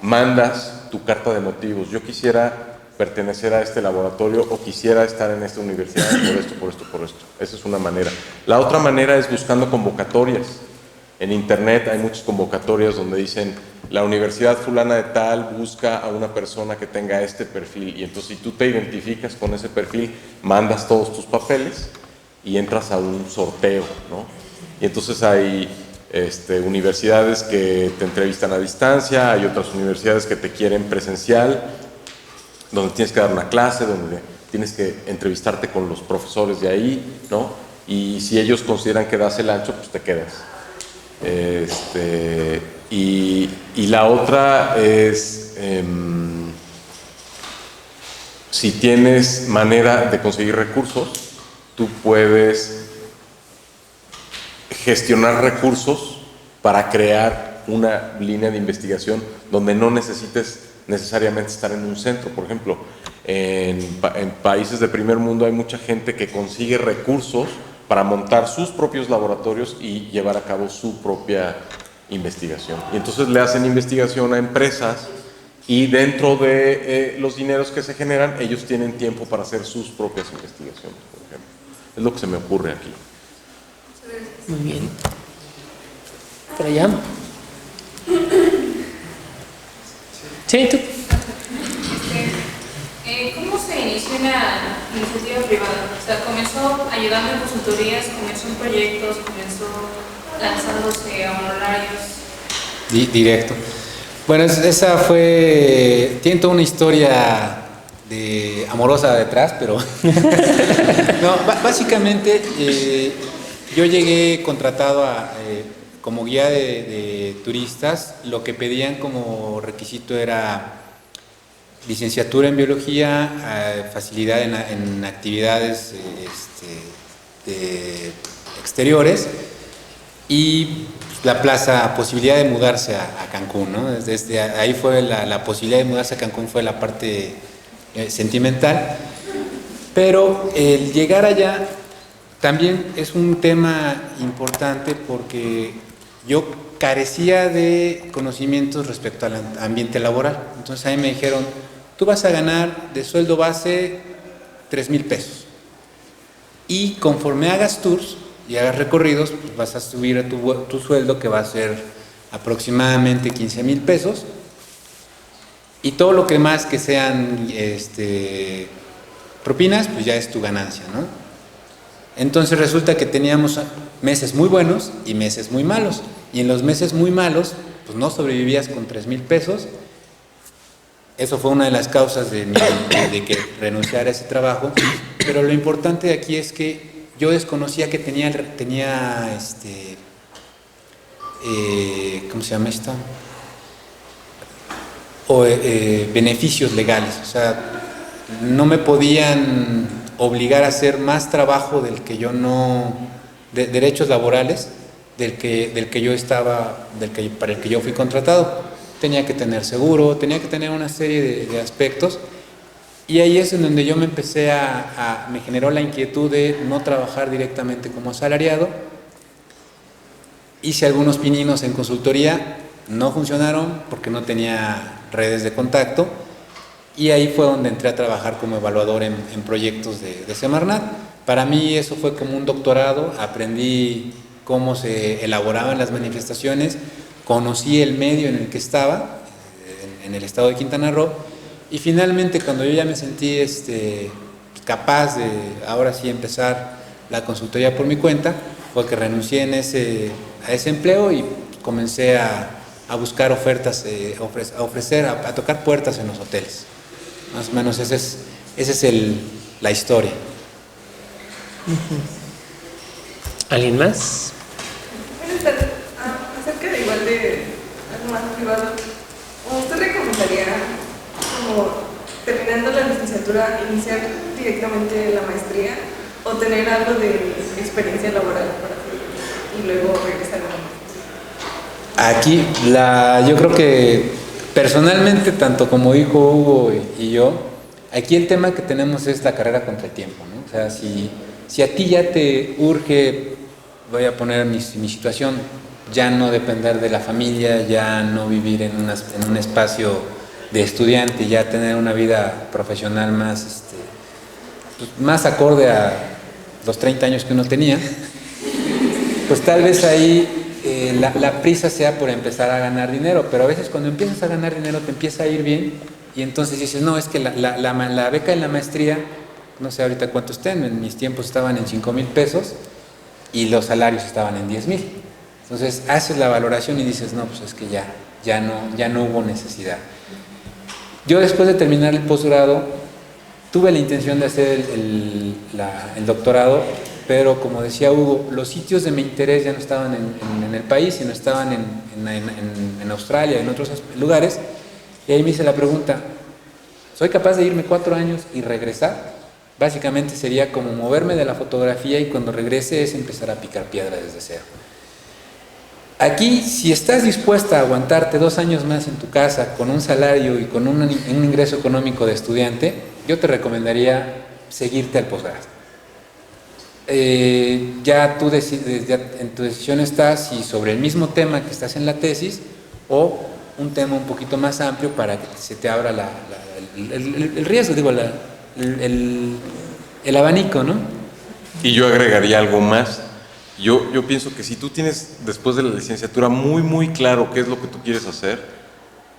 mandas tu carta de motivos. Yo quisiera pertenecer a este laboratorio o quisiera estar en esta universidad por esto. Esa es una manera. La otra manera es buscando convocatorias. En internet hay muchas convocatorias donde dicen: la universidad fulana de tal busca a una persona que tenga este perfil, y entonces si tú te identificas con ese perfil, mandas todos tus papeles y entras a un sorteo, ¿no? Y entonces hay universidades que te entrevistan a distancia, hay otras universidades que te quieren presencial, donde tienes que dar una clase, donde tienes que entrevistarte con los profesores de ahí, ¿no? Y si ellos consideran que das el ancho, pues te quedas. Y la otra es, si tienes manera de conseguir recursos, tú puedes gestionar recursos para crear una línea de investigación donde no necesites necesariamente estar en un centro. Por ejemplo, en países de primer mundo hay mucha gente que consigue recursos para montar sus propios laboratorios y llevar a cabo su propia investigación. Y entonces le hacen investigación a empresas, y dentro de los dineros que se generan, ellos tienen tiempo para hacer sus propias investigaciones, por ejemplo. Es lo que se me ocurre aquí. Muy bien. Por allá. Sí, tú. ¿Cómo se inició una iniciativa privada? O sea, comenzó ayudando en consultorías, comenzó en proyectos, comenzó lanzándose a honorarios. Directo. Bueno, esa tiene toda una historia amorosa detrás, pero no, básicamente yo llegué contratado como guía de turistas. Lo que pedían como requisito era licenciatura en biología, facilidad en actividades exteriores y la posibilidad de mudarse a Cancún, ¿no? Desde ahí fue la posibilidad de mudarse a Cancún, fue la parte sentimental, pero el llegar allá también es un tema importante porque yo carecía de conocimientos respecto al ambiente laboral. Entonces a mí me dijeron, tú vas a ganar de sueldo base 3,000 pesos. Y conforme hagas tours y hagas recorridos, pues vas a subir a tu sueldo, que va a ser aproximadamente 15,000 pesos. Y todo lo que más que sean propinas, pues ya es tu ganancia, ¿no? Entonces resulta que teníamos meses muy buenos y meses muy malos. Y en los meses muy malos, pues no sobrevivías con 3,000 pesos. Eso fue una de las causas de que renunciara a ese trabajo. Pero lo importante de aquí es que yo desconocía que tenía ¿cómo se llama esto? Beneficios legales. O sea, no me podían obligar a hacer más trabajo del que yo no, de derechos laborales del que yo estaba, para el que yo fui contratado. Tenía que tener seguro, tenía que tener una serie de aspectos, y ahí es en donde yo me empecé me generó la inquietud de no trabajar directamente como asalariado. Hice algunos pininos en consultoría, no funcionaron porque no tenía redes de contacto, y ahí fue donde entré a trabajar como evaluador en proyectos de Semarnat. Para mí eso fue como un doctorado, aprendí cómo se elaboraban las manifestaciones, conocí el medio en el que estaba, en el estado de Quintana Roo, y finalmente cuando yo ya me sentí capaz de ahora sí empezar la consultoría por mi cuenta, fue que renuncié a ese empleo y comencé a buscar ofertas, a tocar puertas en los hoteles. Más o menos esa es la historia. ¿Alguien más? Buenas tardes. Acerca de igual de algo más privado, ¿usted recomendaría, como terminando la licenciatura, iniciar directamente la maestría o tener algo de experiencia laboral y luego regresar a la maestría? Aquí, yo creo que personalmente, tanto como dijo Hugo y yo, aquí el tema que tenemos es la carrera contra el tiempo, ¿no? O sea, si a ti ya te urge, voy a poner mi situación, ya no depender de la familia, ya no vivir en un espacio de estudiante, ya tener una vida profesional más acorde a los 30 años que uno tenía, pues tal vez ahí la prisa sea por empezar a ganar dinero. Pero a veces cuando empiezas a ganar dinero te empieza a ir bien, y entonces dices, no, es que la beca en la maestría, no sé ahorita cuánto estén, en mis tiempos estaban en 5,000 pesos y los salarios estaban en 10,000. Entonces haces la valoración y dices, no, pues es que ya no hubo necesidad. Yo, después de terminar el posgrado, tuve la intención de hacer el doctorado, pero como decía Hugo, los sitios de mi interés ya no estaban en el país, sino estaban en Australia, en otros lugares. Y ahí me hice la pregunta, ¿soy capaz de irme 4 años y regresar? Básicamente sería como moverme de la fotografía, y cuando regrese es empezar a picar piedra desde cero. Aquí, si estás dispuesta a aguantarte 2 años más en tu casa con un salario y con un ingreso económico de estudiante, yo te recomendaría seguirte al posgrado. Ya tú decides, ya en tu decisión está si sobre el mismo tema que estás en la tesis o un tema un poquito más amplio, para que se te abra el riesgo, digo, el abanico, ¿no? Y yo agregaría algo más. Yo pienso que si tú tienes, después de la licenciatura, muy, muy claro qué es lo que tú quieres hacer,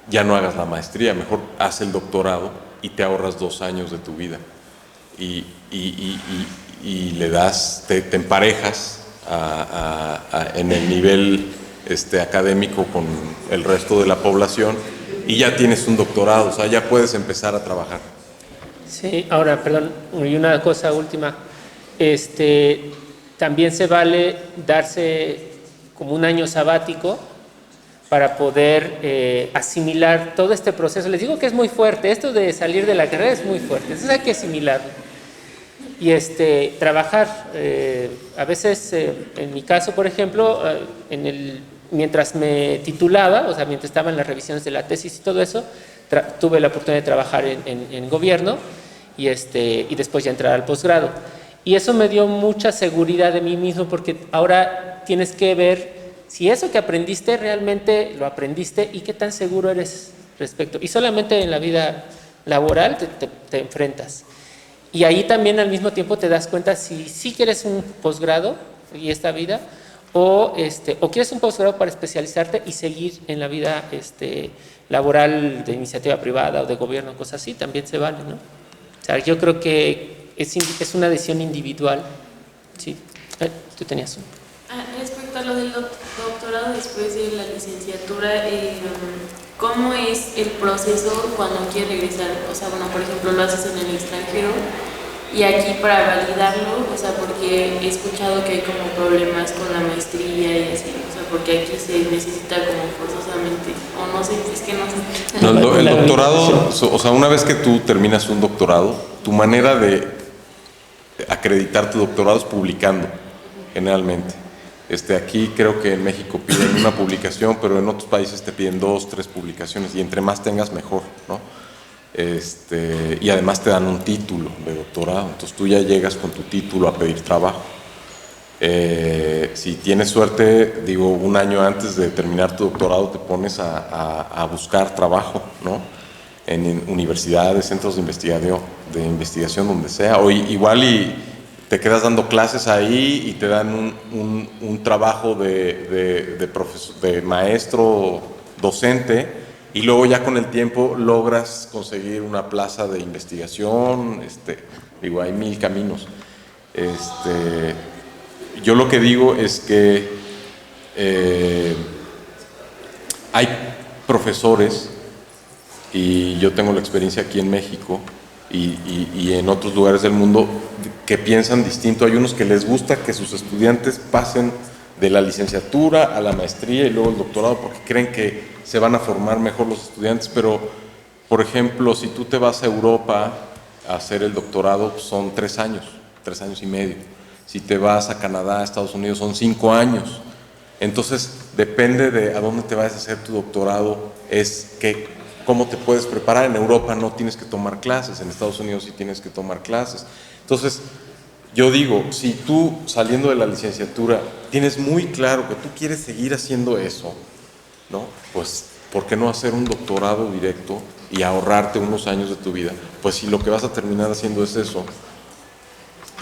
ya no hagas la maestría, mejor haz el doctorado y te ahorras 2 años de tu vida. Y le das, te emparejas en el nivel académico con el resto de la población, y ya tienes un doctorado, o sea, ya puedes empezar a trabajar. Sí, ahora, perdón, y una cosa última. También se vale darse como un año sabático para poder asimilar todo este proceso. Les digo que es muy fuerte, esto de salir de la carrera es muy fuerte, entonces hay que asimilarlo. Y trabajar, a veces, en mi caso, por ejemplo, mientras me titulaba, o sea, mientras estaba en las revisiones de la tesis y todo eso, tuve la oportunidad de trabajar en gobierno, y después ya entrar al posgrado. Y eso me dio mucha seguridad de mí mismo, porque ahora tienes que ver si eso que aprendiste realmente lo aprendiste y qué tan seguro eres respecto. Y solamente en la vida laboral te enfrentas. Y ahí también al mismo tiempo te das cuenta si sí quieres un posgrado y esta vida, o quieres un posgrado para especializarte y seguir en la vida laboral de iniciativa privada o de gobierno, cosas así, también se vale, ¿no? O sea, yo creo que es una decisión individual. Sí, tú tenías un... Respecto a lo del doctorado después de la licenciatura, ¿cómo es el proceso cuando quieres regresar? O sea, bueno, por ejemplo, lo haces en el extranjero y aquí para validarlo, o sea, porque he escuchado que hay como problemas con la maestría y así, o sea, porque aquí se necesita como forzosamente, o no sé, es que no sé. No, el doctorado, o sea, una vez que tú terminas un doctorado, tu manera de acreditar tu doctorado es publicando, generalmente. Aquí creo que en México piden una publicación, pero en otros países te piden 2, 3 publicaciones, y entre más tengas mejor, ¿no? Y además te dan un título de doctorado, entonces tú ya llegas con tu título a pedir trabajo. Si tienes suerte, digo, un año antes de terminar tu doctorado te pones a buscar trabajo, ¿no? En universidades, centros de investigación, donde sea, o igual y te quedas dando clases ahí y te dan un trabajo de maestro, docente, y luego ya con el tiempo logras conseguir una plaza de investigación. Digo, hay 1000 caminos. Yo lo que digo es que hay profesores, y yo tengo la experiencia aquí en México y en otros lugares del mundo, que piensan distinto. Hay unos que les gusta que sus estudiantes pasen de la licenciatura a la maestría y luego el doctorado, porque creen que se van a formar mejor los estudiantes. Pero, por ejemplo, si tú te vas a Europa a hacer el doctorado, son 3 años, 3 años y medio. Si te vas a Canadá, a Estados Unidos, son 5 años. Entonces, depende de a dónde te vayas a hacer tu doctorado, cómo te puedes preparar. En Europa no tienes que tomar clases, en Estados Unidos sí tienes que tomar clases. Entonces, yo digo, si tú saliendo de la licenciatura tienes muy claro que tú quieres seguir haciendo eso, ¿no? Pues, ¿por qué no hacer un doctorado directo y ahorrarte unos años de tu vida? Pues si lo que vas a terminar haciendo es eso,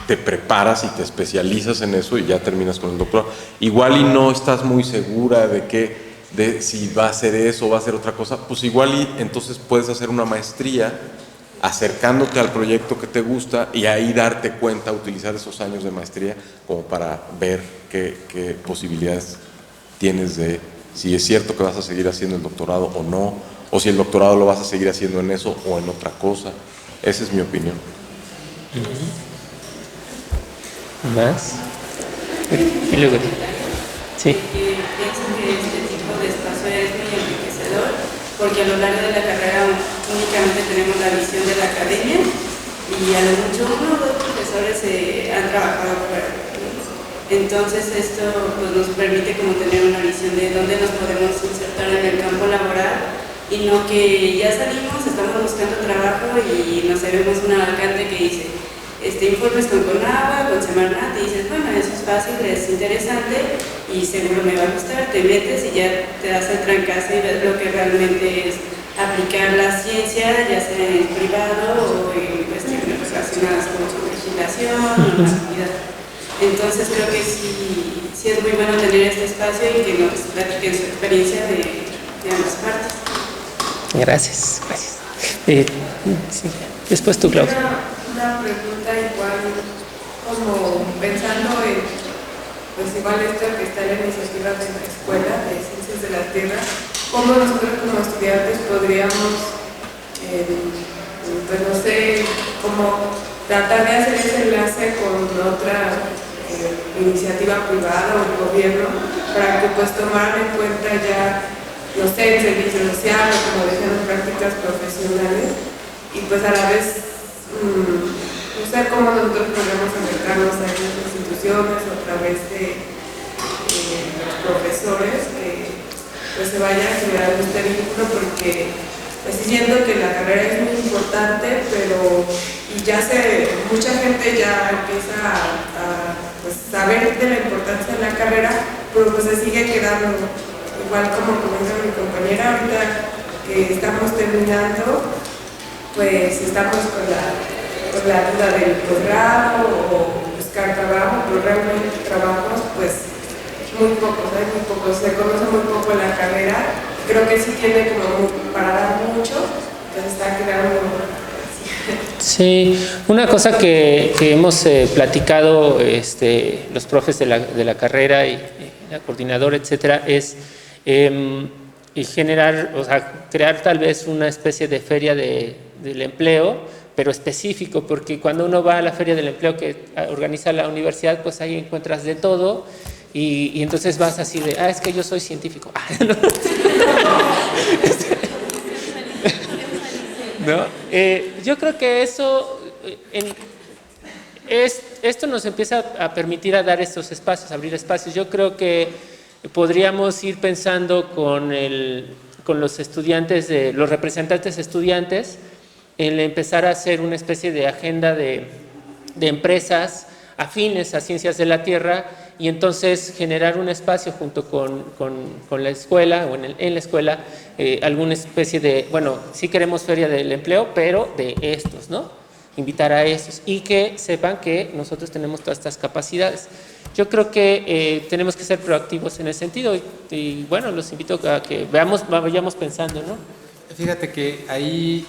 te preparas y te especializas en eso y ya terminas con el doctorado. Igual y no estás muy segura de si va a ser eso o va a ser otra cosa, pues igual y entonces puedes hacer una maestría acercándote al proyecto que te gusta y ahí darte cuenta, utilizar esos años de maestría como para ver qué posibilidades tienes de si es cierto que vas a seguir haciendo el doctorado o no, o si el doctorado lo vas a seguir haciendo en eso o en otra cosa. Esa es mi opinión. ¿Más? Y luego, sí. Pienso que este tipo de espacio es muy enriquecedor, porque a lo largo de la carrera únicamente tenemos la visión de la academia y a lo mucho 1 o 2 profesores han trabajado fuera. Entonces esto pues, nos permite como tener una visión de dónde nos podemos insertar en el campo laboral, y no que ya salimos, estamos buscando trabajo y nos vemos una vacante que dice informes con CONAGUA, con Semarnat, y dices, bueno, eso es fácil, es interesante y seguro me va a gustar. Te metes y ya te das el trancazo y ves lo que realmente es aplicar la ciencia, ya sea en el privado o en cuestiones relacionadas con su legislación o normatividad. Entonces creo que sí es muy bueno tener este espacio y que nos platiquen su experiencia de ambas partes. Gracias. Sí. Después tú, Claudia. Una pregunta igual, como pensando en, pues igual esto que está en la iniciativa de la Escuela de Ciencias de la Tierra, ¿cómo nosotros como estudiantes podríamos, pues no sé, como tratar de hacer ese enlace con otra iniciativa privada o el gobierno para que pues tomaran en cuenta ya, no sé, el servicio social o como decían, prácticas profesionales, y pues a la vez no sé cómo nosotros podemos acercarnos a estas instituciones a través de los profesores, que pues se vaya generando este vínculo, porque pues siento que la carrera es muy importante, pero y ya mucha gente ya empieza a pues, saber de la importancia de la carrera, pero pues se sigue quedando, igual como comentó mi compañera, ahorita que estamos terminando, pues estamos con la duda del posgrado o buscar trabajo, pero realmente trabajos pues muy pocos, hay muy pocos, se conoce muy poco la carrera, creo que sí tiene como para dar mucho, entonces está quedando. Sí, una cosa que hemos platicado los profes de la carrera y la coordinadora, etcétera, es y generar, o sea, crear tal vez una especie de feria del empleo, pero específico, porque cuando uno va a la feria del empleo que organiza la universidad, pues ahí encuentras de todo y entonces vas así de, es que yo soy científico. ¿No? Yo creo que eso, esto nos empieza a permitir a dar estos espacios, abrir espacios. Yo creo que podríamos ir pensando con los estudiantes, los representantes estudiantes, en empezar a hacer una especie de agenda de empresas afines a ciencias de la Tierra y entonces generar un espacio junto con la escuela o en la escuela, alguna especie de, bueno, sí queremos feria del empleo, pero de estos, ¿no? Invitar a estos y que sepan que nosotros tenemos todas estas capacidades. Yo creo que tenemos que ser proactivos en ese sentido y bueno, los invito a que vayamos pensando, ¿no? Fíjate que ahí,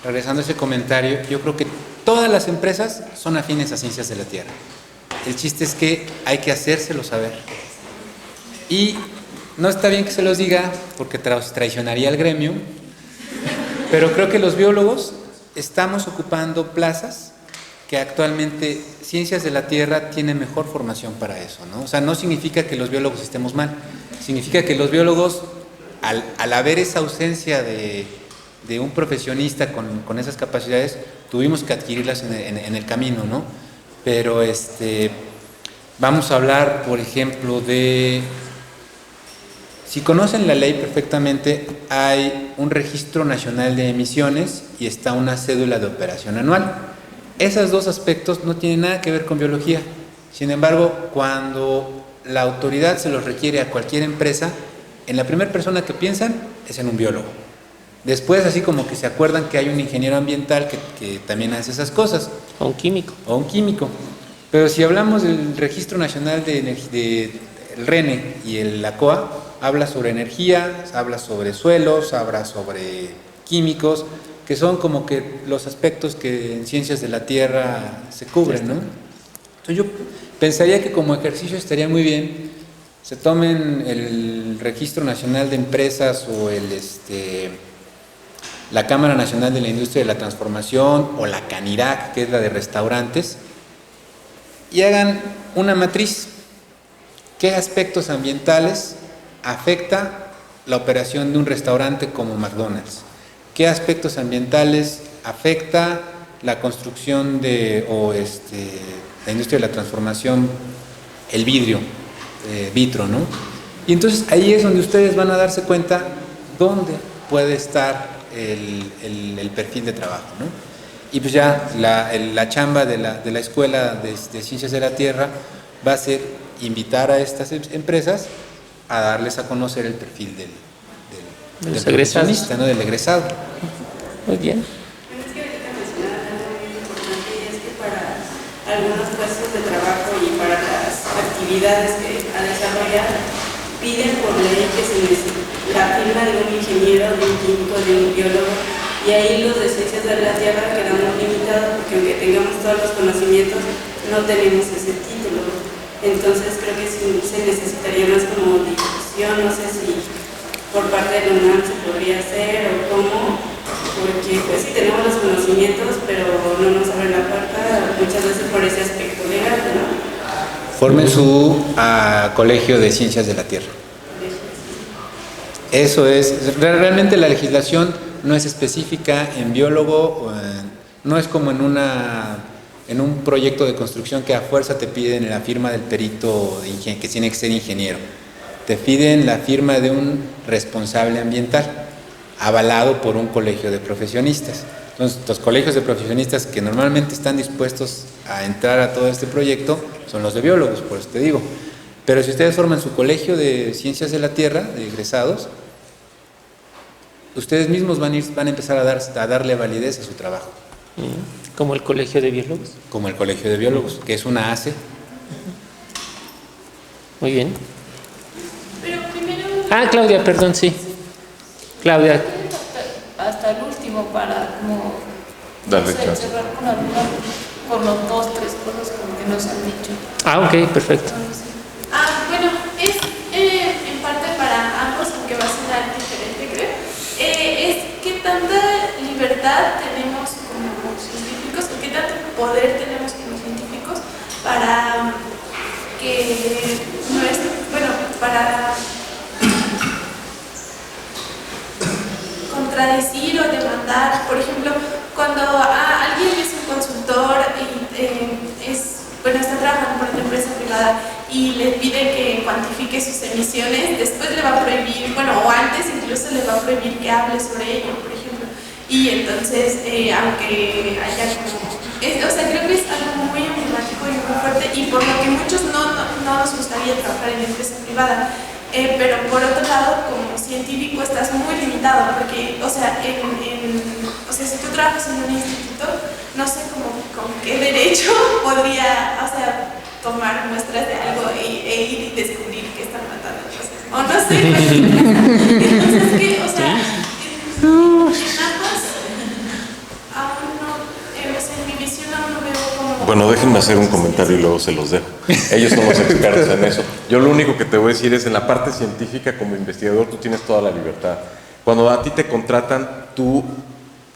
regresando a ese comentario, yo creo que todas las empresas son afines a ciencias de la Tierra. El chiste es que hay que hacérselo saber. Y no está bien que se los diga porque traicionaría al gremio, pero creo que los biólogos estamos ocupando plazas que actualmente Ciencias de la Tierra tiene mejor formación para eso, ¿no? O sea, no significa que los biólogos estemos mal, significa que los biólogos, al haber esa ausencia de un profesionista con esas capacidades, tuvimos que adquirirlas en el camino, ¿no? Pero vamos a hablar, por ejemplo, si conocen la ley perfectamente, hay un registro nacional de emisiones y está una cédula de operación anual. Esos dos aspectos no tienen nada que ver con biología. Sin embargo, cuando la autoridad se los requiere a cualquier empresa, en la primera persona que piensan es en un biólogo. Después, así como que se acuerdan que hay un ingeniero ambiental que también hace esas cosas. O un químico. O un químico. Pero si hablamos del Registro Nacional del RENE y la COA, habla sobre energía, habla sobre suelos, habla sobre químicos, que son como que los aspectos que en Ciencias de la Tierra se cubren, ¿no? Entonces yo pensaría que como ejercicio estaría muy bien se tomen el Registro Nacional de Empresas o la Cámara Nacional de la Industria de la Transformación o la CANIRAC, que es la de restaurantes, y hagan una matriz. ¿Qué aspectos ambientales afecta la operación de un restaurante como McDonald's? ¿Qué aspectos ambientales afecta la construcción la industria de la transformación, el vidrio, vitro, ¿no? Y entonces ahí es donde ustedes van a darse cuenta dónde puede estar el perfil de trabajo, ¿no? Y pues ya la chamba de la Escuela de Ciencias de la Tierra va a ser invitar a estas empresas a darles a conocer el perfil del profesionista, ¿no? Del egresado. Muy bien. Es que ahorita mencionaba algo muy importante y es que para algunos puestos de trabajo y para las actividades que a desarrollar piden por ley que se necesite la firma de un ingeniero, de un químico, de un biólogo, y ahí los de Ciencias de la Tierra quedamos limitados porque aunque tengamos todos los conocimientos no tenemos ese título. Entonces creo que sí se necesitaría más como difusión, no sé si por parte de la UNAM se podría hacer o cómo, porque pues sí tenemos los conocimientos pero no nos abre la puerta muchas veces por ese aspecto legal, ¿no? Formen su colegio de Ciencias de la Tierra. Eso es, realmente la legislación no es específica en biólogo, no es como en un proyecto de construcción que a fuerza te piden la firma del perito que tiene que ser ingeniero. Te piden la firma de un responsable ambiental, avalado por un colegio de profesionistas. Entonces, los colegios de profesionistas que normalmente están dispuestos a entrar a todo este proyecto son los de biólogos, por eso te digo. Pero si ustedes forman su colegio de ciencias de la Tierra, de egresados, ustedes mismos van a empezar a darle validez a su trabajo. Como el Colegio de Biólogos. Como el Colegio de Biólogos, que es una ACE. Muy bien. Pero primero... Claudia, perdón, sí. Claudia. Hasta el último para como... Dale, no sé, chance. cerrar con alguna, por los 2, 3 cosas como que nos han dicho. Ok, perfecto. Bueno, es en parte para ambos, aunque va a sonar diferente, creo. Es qué tanta libertad tenemos como científicos, o qué tanto poder tenemos como científicos para que para contradecir o demandar. Por ejemplo, cuando alguien es un consultor y está trabajando por una empresa privada y le pide que cuantifique sus emisiones, después le va a prohibir, o antes incluso le va a prohibir que hable sobre ello, por ejemplo. Y entonces, aunque haya como... creo que es algo muy emblemático y muy fuerte, y por lo que muchos no nos gustaría trabajar en empresa privada. Pero por otro lado, como científico estás muy limitado, porque, si tú trabajas en un instituto, no sé con qué derecho podría, tomar muestras de algo e ir y descubrir que están matando cosas. O no sé. Entonces, ¿qué? En ambos, aún no, en mi visión aún no veo como... Bueno, déjenme hacer un comentario y luego se los dejo. Ellos son los expertos en eso. Yo lo único que te voy a decir es, en la parte científica, como investigador, tú tienes toda la libertad. Cuando a ti te contratan, tú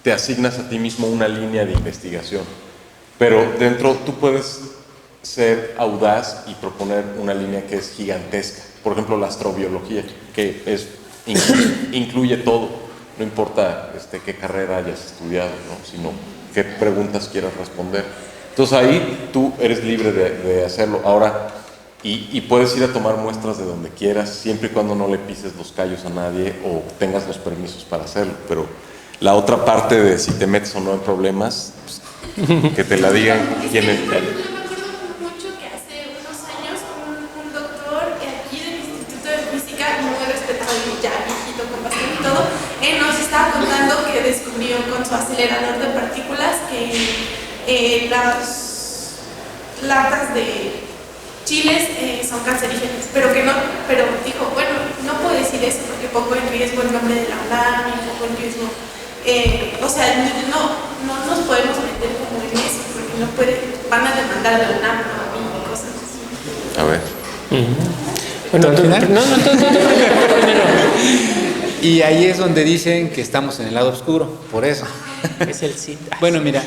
te asignas a ti mismo una línea de investigación. Pero dentro tú puedes ser audaz y proponer una línea que es gigantesca. Por ejemplo, la astrobiología, que incluye todo. No importa qué carrera hayas estudiado, ¿no? Sino qué preguntas quieras responder. Entonces ahí tú eres libre de hacerlo. Ahora, y puedes ir a tomar muestras de donde quieras, siempre y cuando no le pises los callos a nadie o tengas los permisos para hacerlo. Pero la otra parte de si te metes o no en problemas, pues, que te la digan quién es. Yo me acuerdo mucho que hace unos años un doctor aquí del Instituto de Física, muy respetado y ya viejito con bastante y todo, nos estaba contando que descubrió con su acelerador de partículas que las latas de chiles son cancerígenas, pero dijo, no puedo decir eso porque pongo en riesgo el nombre de la UNAM y pongo en riesgo, no nos podemos meter como en eso, porque van a demandar a la UNAM, no a mí, y cosas así. A ver. Bueno, ¿Todo al final? No, primero. Y ahí es donde dicen que estamos en el lado oscuro, por eso. Es el CIT. Bueno, mira,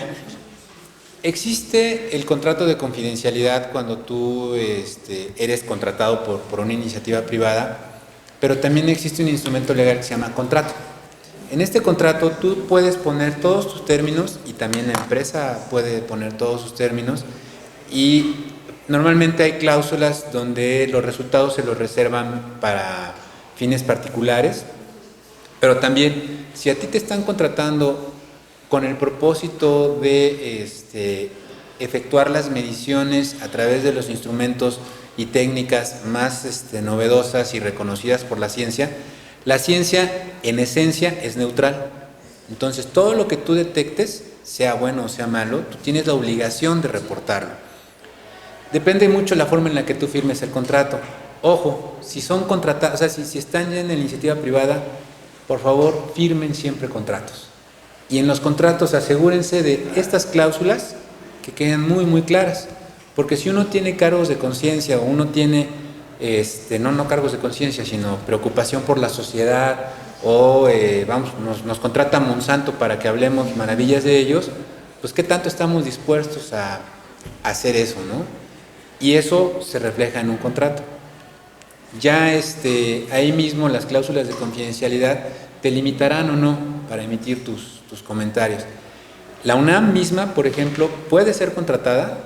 existe el contrato de confidencialidad cuando tú eres contratado por una iniciativa privada, pero también existe un instrumento legal que se llama contrato. En este contrato tú puedes poner todos tus términos y también la empresa puede poner todos sus términos, y normalmente hay cláusulas donde los resultados se los reservan para fines particulares, pero también si a ti te están contratando con el propósito de efectuar las mediciones a través de los instrumentos y técnicas más novedosas y reconocidas por la ciencia en esencia es neutral. Entonces todo lo que tú detectes, sea bueno o sea malo, tú tienes la obligación de reportarlo. Depende mucho la forma en la que tú firmes el contrato. Ojo, si son contratados, si están ya en la iniciativa privada, por favor firmen siempre contratos. Y en los contratos asegúrense de estas cláusulas que queden muy muy claras, porque si uno tiene cargos de conciencia o uno tiene no cargos de conciencia, sino preocupación por la sociedad, o nos contrata Monsanto para que hablemos maravillas de ellos, pues qué tanto estamos dispuestos a hacer eso, ¿no? Y eso se refleja en un contrato. Ya ahí mismo las cláusulas de confidencialidad te limitarán o no para emitir tus comentarios. La UNAM misma, por ejemplo, puede ser contratada,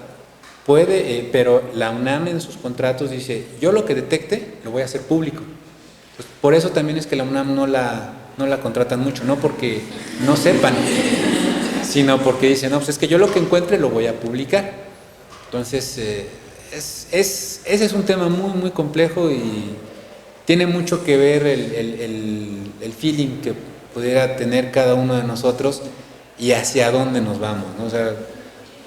pero la UNAM en sus contratos dice, yo lo que detecte lo voy a hacer público. Pues por eso también es que la UNAM no la contratan mucho, no porque no sepan, sino porque dicen, no, pues es que yo lo que encuentre lo voy a publicar. Entonces, ese es un tema muy, muy complejo y tiene mucho que ver el feeling que pudiera tener cada uno de nosotros y hacia dónde nos vamos, ¿no? O sea,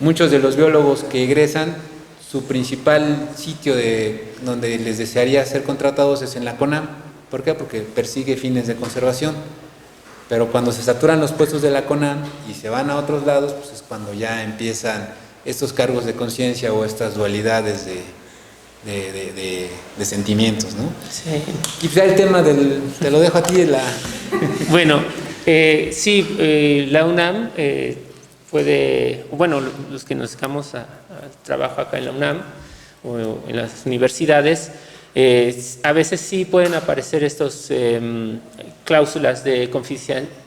muchos de los biólogos que egresan, su principal sitio donde les desearía ser contratados es en la CONAM. ¿Por qué? Porque persigue fines de conservación. Pero cuando se saturan los puestos de la CONAM y se van a otros lados, pues es cuando ya empiezan estos cargos de conciencia o estas dualidades de sentimientos, ¿no? Sí. Quizá el tema te lo dejo a ti, Bueno, sí, la UNAM bueno, los que nos dedicamos al trabajo acá en la UNAM o en las universidades, a veces sí pueden aparecer estos cláusulas de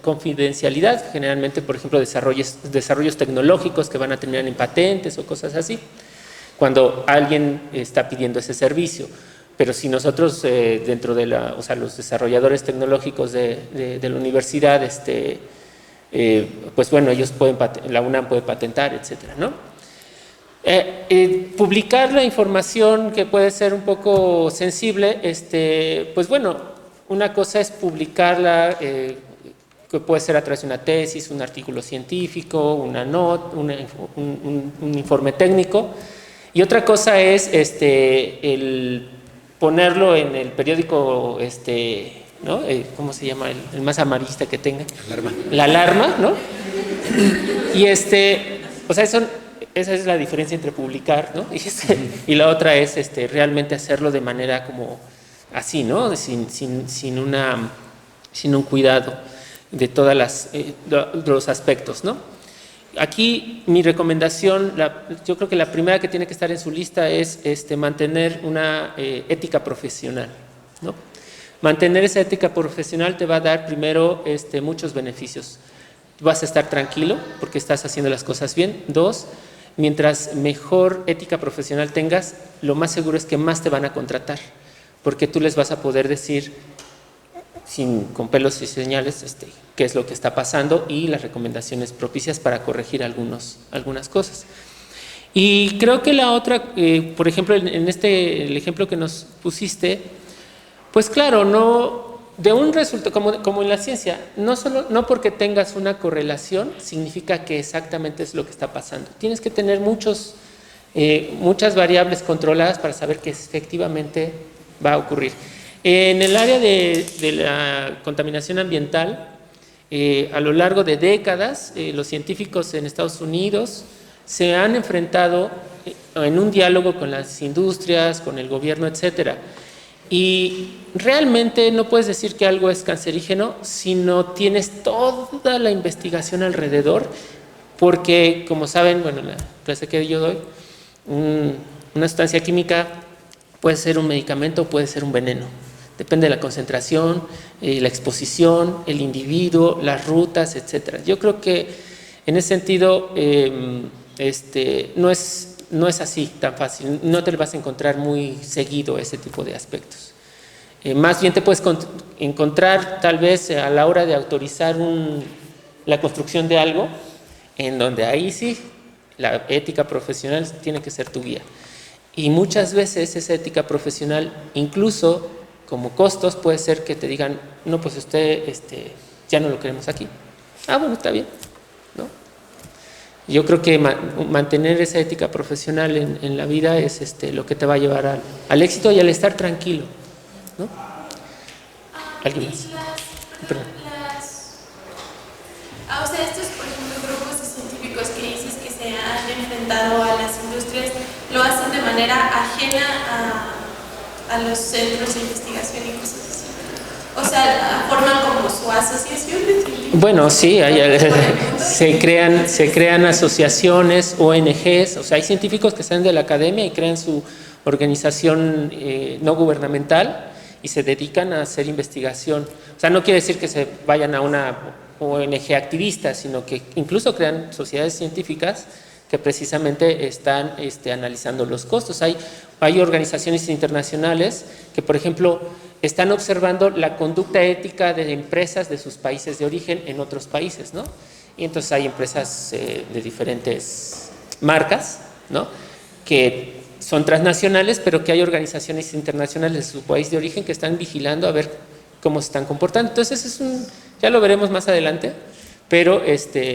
confidencialidad, generalmente, por ejemplo, desarrollos tecnológicos que van a terminar en patentes o cosas así, cuando alguien está pidiendo ese servicio. Pero si nosotros dentro de o sea, los desarrolladores tecnológicos de la universidad, pues bueno, la UNAM puede patentar, etcétera, ¿no? Publicar la información que puede ser un poco sensible, pues bueno, una cosa es publicarla, que puede ser a través de una tesis, un artículo científico, una nota, un informe técnico, y otra cosa es el ponerlo en el periódico, ¿no? ¿Cómo se llama? El más amarillista que tenga. Alarma. La alarma, ¿no? Y o sea, esa es la diferencia entre publicar, ¿no? Y la otra es realmente hacerlo de manera como así, ¿no? Sin un cuidado de todos los aspectos, ¿no? Aquí mi recomendación, yo creo que la primera que tiene que estar en su lista es mantener una ética profesional, ¿no? Mantener esa ética profesional te va a dar primero muchos beneficios. Vas a estar tranquilo porque estás haciendo las cosas bien. 2, mientras mejor ética profesional tengas, lo más seguro es que más te van a contratar, porque tú les vas a poder decir con pelos y señales qué es lo que está pasando y las recomendaciones propicias para corregir algunas cosas. Y creo que la otra, por ejemplo, en el ejemplo que nos pusiste, pues claro, no de un resultado, como en la ciencia, no porque tengas una correlación significa que exactamente es lo que está pasando. Tienes que tener muchas variables controladas para saber que efectivamente va a ocurrir. En el área de la contaminación ambiental, a lo largo de décadas, los científicos en Estados Unidos se han enfrentado en un diálogo con las industrias, con el gobierno, etcétera. Y realmente no puedes decir que algo es cancerígeno si no tienes toda la investigación alrededor, porque, como saben, bueno, la clase que yo doy, una sustancia química puede ser un medicamento o puede ser un veneno. Depende de la concentración, la exposición, el individuo, las rutas, etcétera. Yo creo que en ese sentido no es así tan fácil, no te lo vas a encontrar muy seguido ese tipo de aspectos. Más bien te puedes encontrar tal vez a la hora de autorizar la construcción de algo, en donde ahí sí la ética profesional tiene que ser tu guía. Y muchas veces esa ética profesional, incluso como costos, puede ser que te digan, no, pues usted ya no lo queremos aquí. Ah, bueno, está bien, ¿no? Yo creo que mantener esa ética profesional en la vida es lo que te va a llevar al éxito y al estar tranquilo, ¿no? ¿Alguien más? Perdón. O sea, estos, por ejemplo, grupos de científicos que dices que se han enfrentado a las industrias, ¿lo hacen de manera ajena a los centros de investigación y cosas así? O sea, ¿forman como su asociación de científicos? Bueno, sí, se crean asociaciones, ONGs, o sea, hay científicos que salen de la academia y crean su organización no gubernamental y se dedican a hacer investigación. O sea, no quiere decir que se vayan a una ONG activista, sino que incluso crean sociedades científicas que precisamente están analizando los costos. Hay organizaciones internacionales que, por ejemplo, están observando la conducta ética de empresas de sus países de origen en otros países, ¿no? Y entonces hay empresas de diferentes marcas, ¿no?, que son transnacionales, pero que hay organizaciones internacionales de su país de origen que están vigilando a ver cómo se están comportando. Entonces ya lo veremos más adelante, pero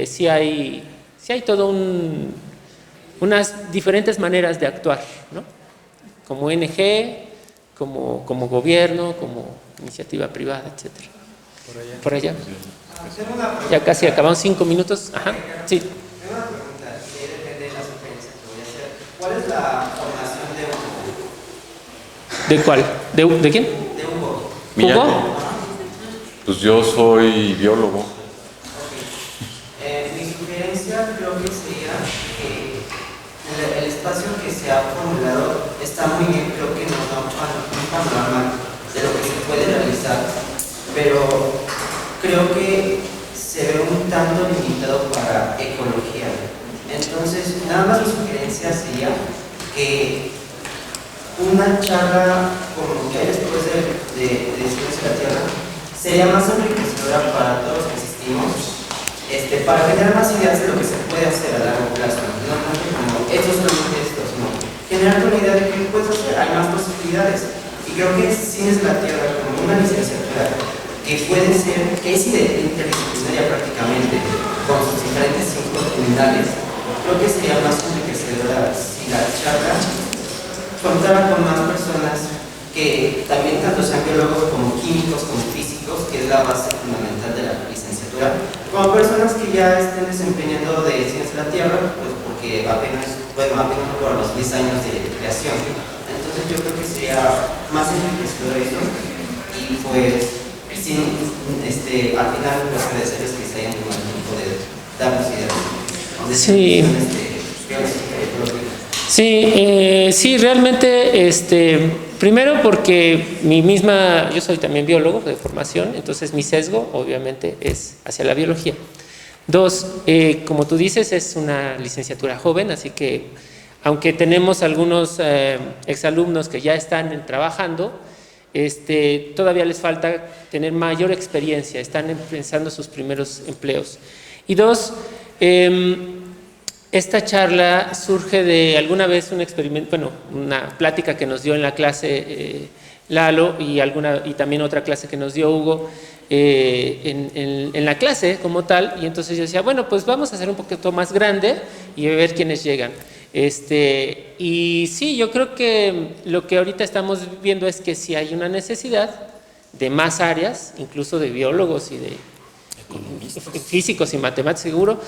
sí hay todo unas diferentes maneras de actuar, ¿no? Como ONG, como gobierno, como iniciativa privada, etc. Por allá. Ya casi acabamos 5 minutos. Ajá, sí. Tengo una pregunta, que depende de la sugerencia que voy a hacer. ¿Cuál es la formación de Hugo? ¿De cuál? ¿De quién? De Hugo. Mía. ¿Hugo? Pues yo soy biólogo. Mi sugerencia creo que sería que el espacio que se ha formulado está muy bien, creo que nos da un panorama de lo que se puede realizar, pero creo que se ve un tanto limitado para ecología. Entonces, nada más mi sugerencia sería que una charla como que hay después de Ciencia de la Tierra sería más enriquecedora para todos los que asistimos, para generar más ideas de lo que se puede hacer a largo plazo. No tanto como esto solamente esto, sino generar una idea de qué puedes hacer, hay más posibilidades. Y creo que Ciencias de la Tierra, como una licenciatura que puede ser, que es interdisciplinaria prácticamente, con sus diferentes ciclos criminales, creo que sería más enriquecedora si la charla contara con más personas que también tanto sean biólogos como químicos, como físicos, que es la base fundamental de la licenciatura, como personas que ya estén desempeñando de Ciencias de la Tierra, pues porque apenas por los 10 años de creación. Entonces yo creo que sería más enriquecedor eso, y pues al final pues agradecerles que se hayan tomado el tiempo de darnos ideas. Sí. Sí, realmente, primero porque yo soy también biólogo de formación, entonces mi sesgo obviamente es hacia la biología. 2, como tú dices, es una licenciatura joven, así que aunque tenemos algunos exalumnos que ya están trabajando, todavía les falta tener mayor experiencia, están empezando sus primeros empleos. Y 2, esta charla surge de alguna vez un experimento, una plática que nos dio en la clase Lalo y también otra clase que nos dio Hugo en la clase como tal, y entonces yo decía, bueno, pues vamos a hacer un poquito más grande y a ver quiénes llegan. Y sí, yo creo que lo que ahorita estamos viendo es que sí hay una necesidad de más áreas, incluso de biólogos y de físicos y matemáticos seguro,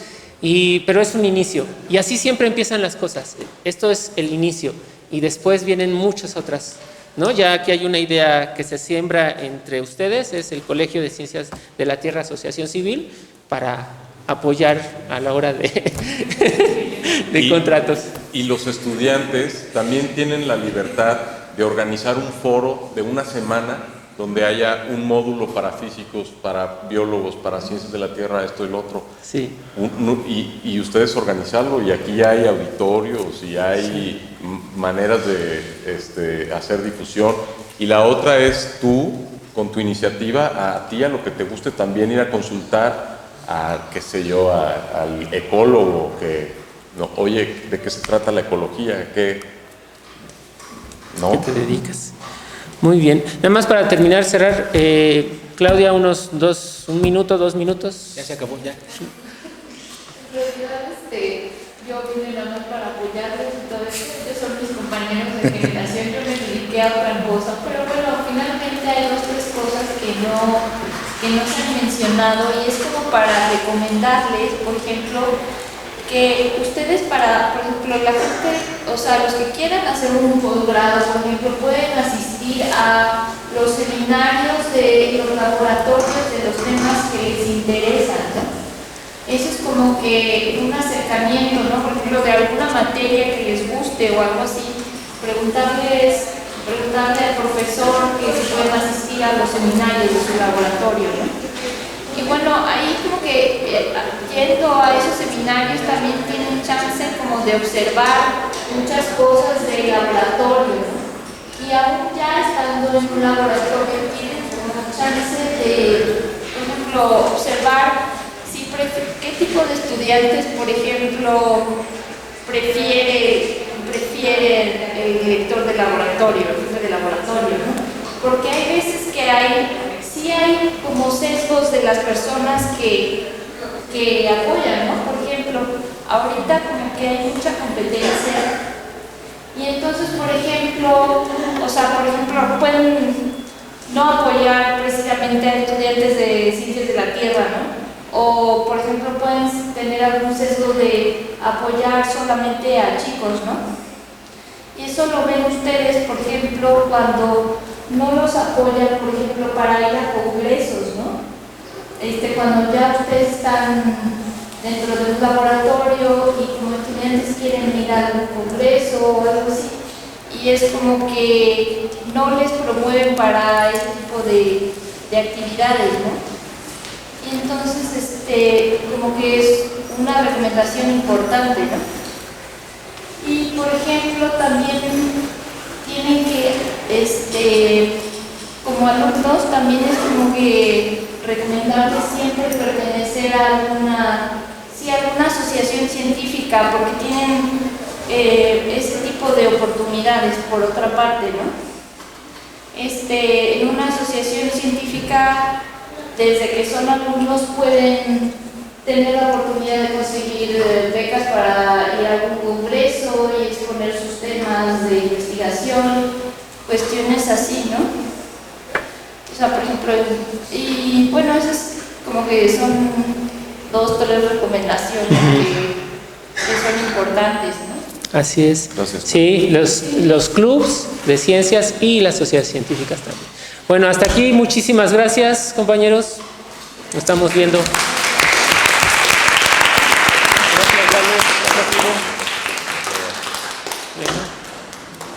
pero es un inicio, y así siempre empiezan las cosas. Esto es el inicio, y después vienen muchas otras, ¿no? Ya aquí hay una idea que se siembra entre ustedes, es el Colegio de Ciencias de la Tierra Asociación Civil, para apoyar a la hora de contratos. Y los estudiantes también tienen la libertad de organizar un foro de una semana donde haya un módulo para físicos, para biólogos, para ciencias de la tierra, esto y lo otro. Sí. Y ustedes organizarlo, y aquí ya hay auditorios y hay maneras de hacer difusión. Y la otra es tú, con tu iniciativa, a ti, a lo que te guste, también ir a consultar al ecólogo oye, ¿de qué se trata la ecología? ¿Qué te dedicas? Muy bien. Nada más para terminar, cerrar, Claudia, un minuto, 2 minutos. Ya se acabó, ya. En realidad, yo vine nada más para apoyarles y todo eso. Ellos son mis compañeros de generación, yo me dediqué a otra cosa. Pero bueno, finalmente hay 2 o 3 cosas que no se han mencionado, y es como para recomendarles, por ejemplo, que ustedes por ejemplo, la gente, o sea, los que quieran hacer un posgrado, por ejemplo, pueden asistir a los seminarios de los laboratorios de los temas que les interesan, ¿no? Eso es como que un acercamiento, ¿no? Por ejemplo, de alguna materia que les guste o algo así, preguntarle al profesor que si pueden asistir a los seminarios de su laboratorio, ¿no? Y bueno, ahí como que yendo a esos seminarios también tienen chance como de observar muchas cosas del laboratorio, ¿no? Y aún ya estando en un laboratorio tienen como chance de, por ejemplo, observar qué tipo de estudiantes, por ejemplo, prefieren el director de laboratorio, el jefe de laboratorio, ¿no? Porque hay veces que sí hay como sesgos de las personas que apoyan, ¿no? Por ejemplo, ahorita como que hay mucha competencia y entonces, por ejemplo, pueden no apoyar precisamente a estudiantes de ciencias de la Tierra, ¿no? O, por ejemplo, pueden tener algún sesgo de apoyar solamente a chicos, ¿no? Y eso lo ven ustedes, por ejemplo, cuando no los apoyan, por ejemplo, para ir a congresos, ¿no? Cuando ya ustedes están dentro de un laboratorio y como estudiantes quieren ir a un congreso o algo así, y es como que no les promueven para ese tipo de actividades, ¿no? Y entonces, como que es una recomendación importante, ¿no? Y, por ejemplo, también tienen que, como alumnos, también es como que recomendarles siempre pertenecer a alguna asociación científica, porque tienen ese tipo de oportunidades, por otra parte, ¿no? En una asociación científica, desde que son alumnos pueden tener la oportunidad de conseguir becas para ir a algún congreso y exponer sus temas de investigación, cuestiones así, ¿no? O sea, por ejemplo, y bueno, esas como que son 2 o 3 recomendaciones que son importantes, ¿no? Así es. Gracias. Sí, los clubs de ciencias y las sociedades científicas también. Bueno, hasta aquí. Muchísimas gracias, compañeros. Nos estamos viendo.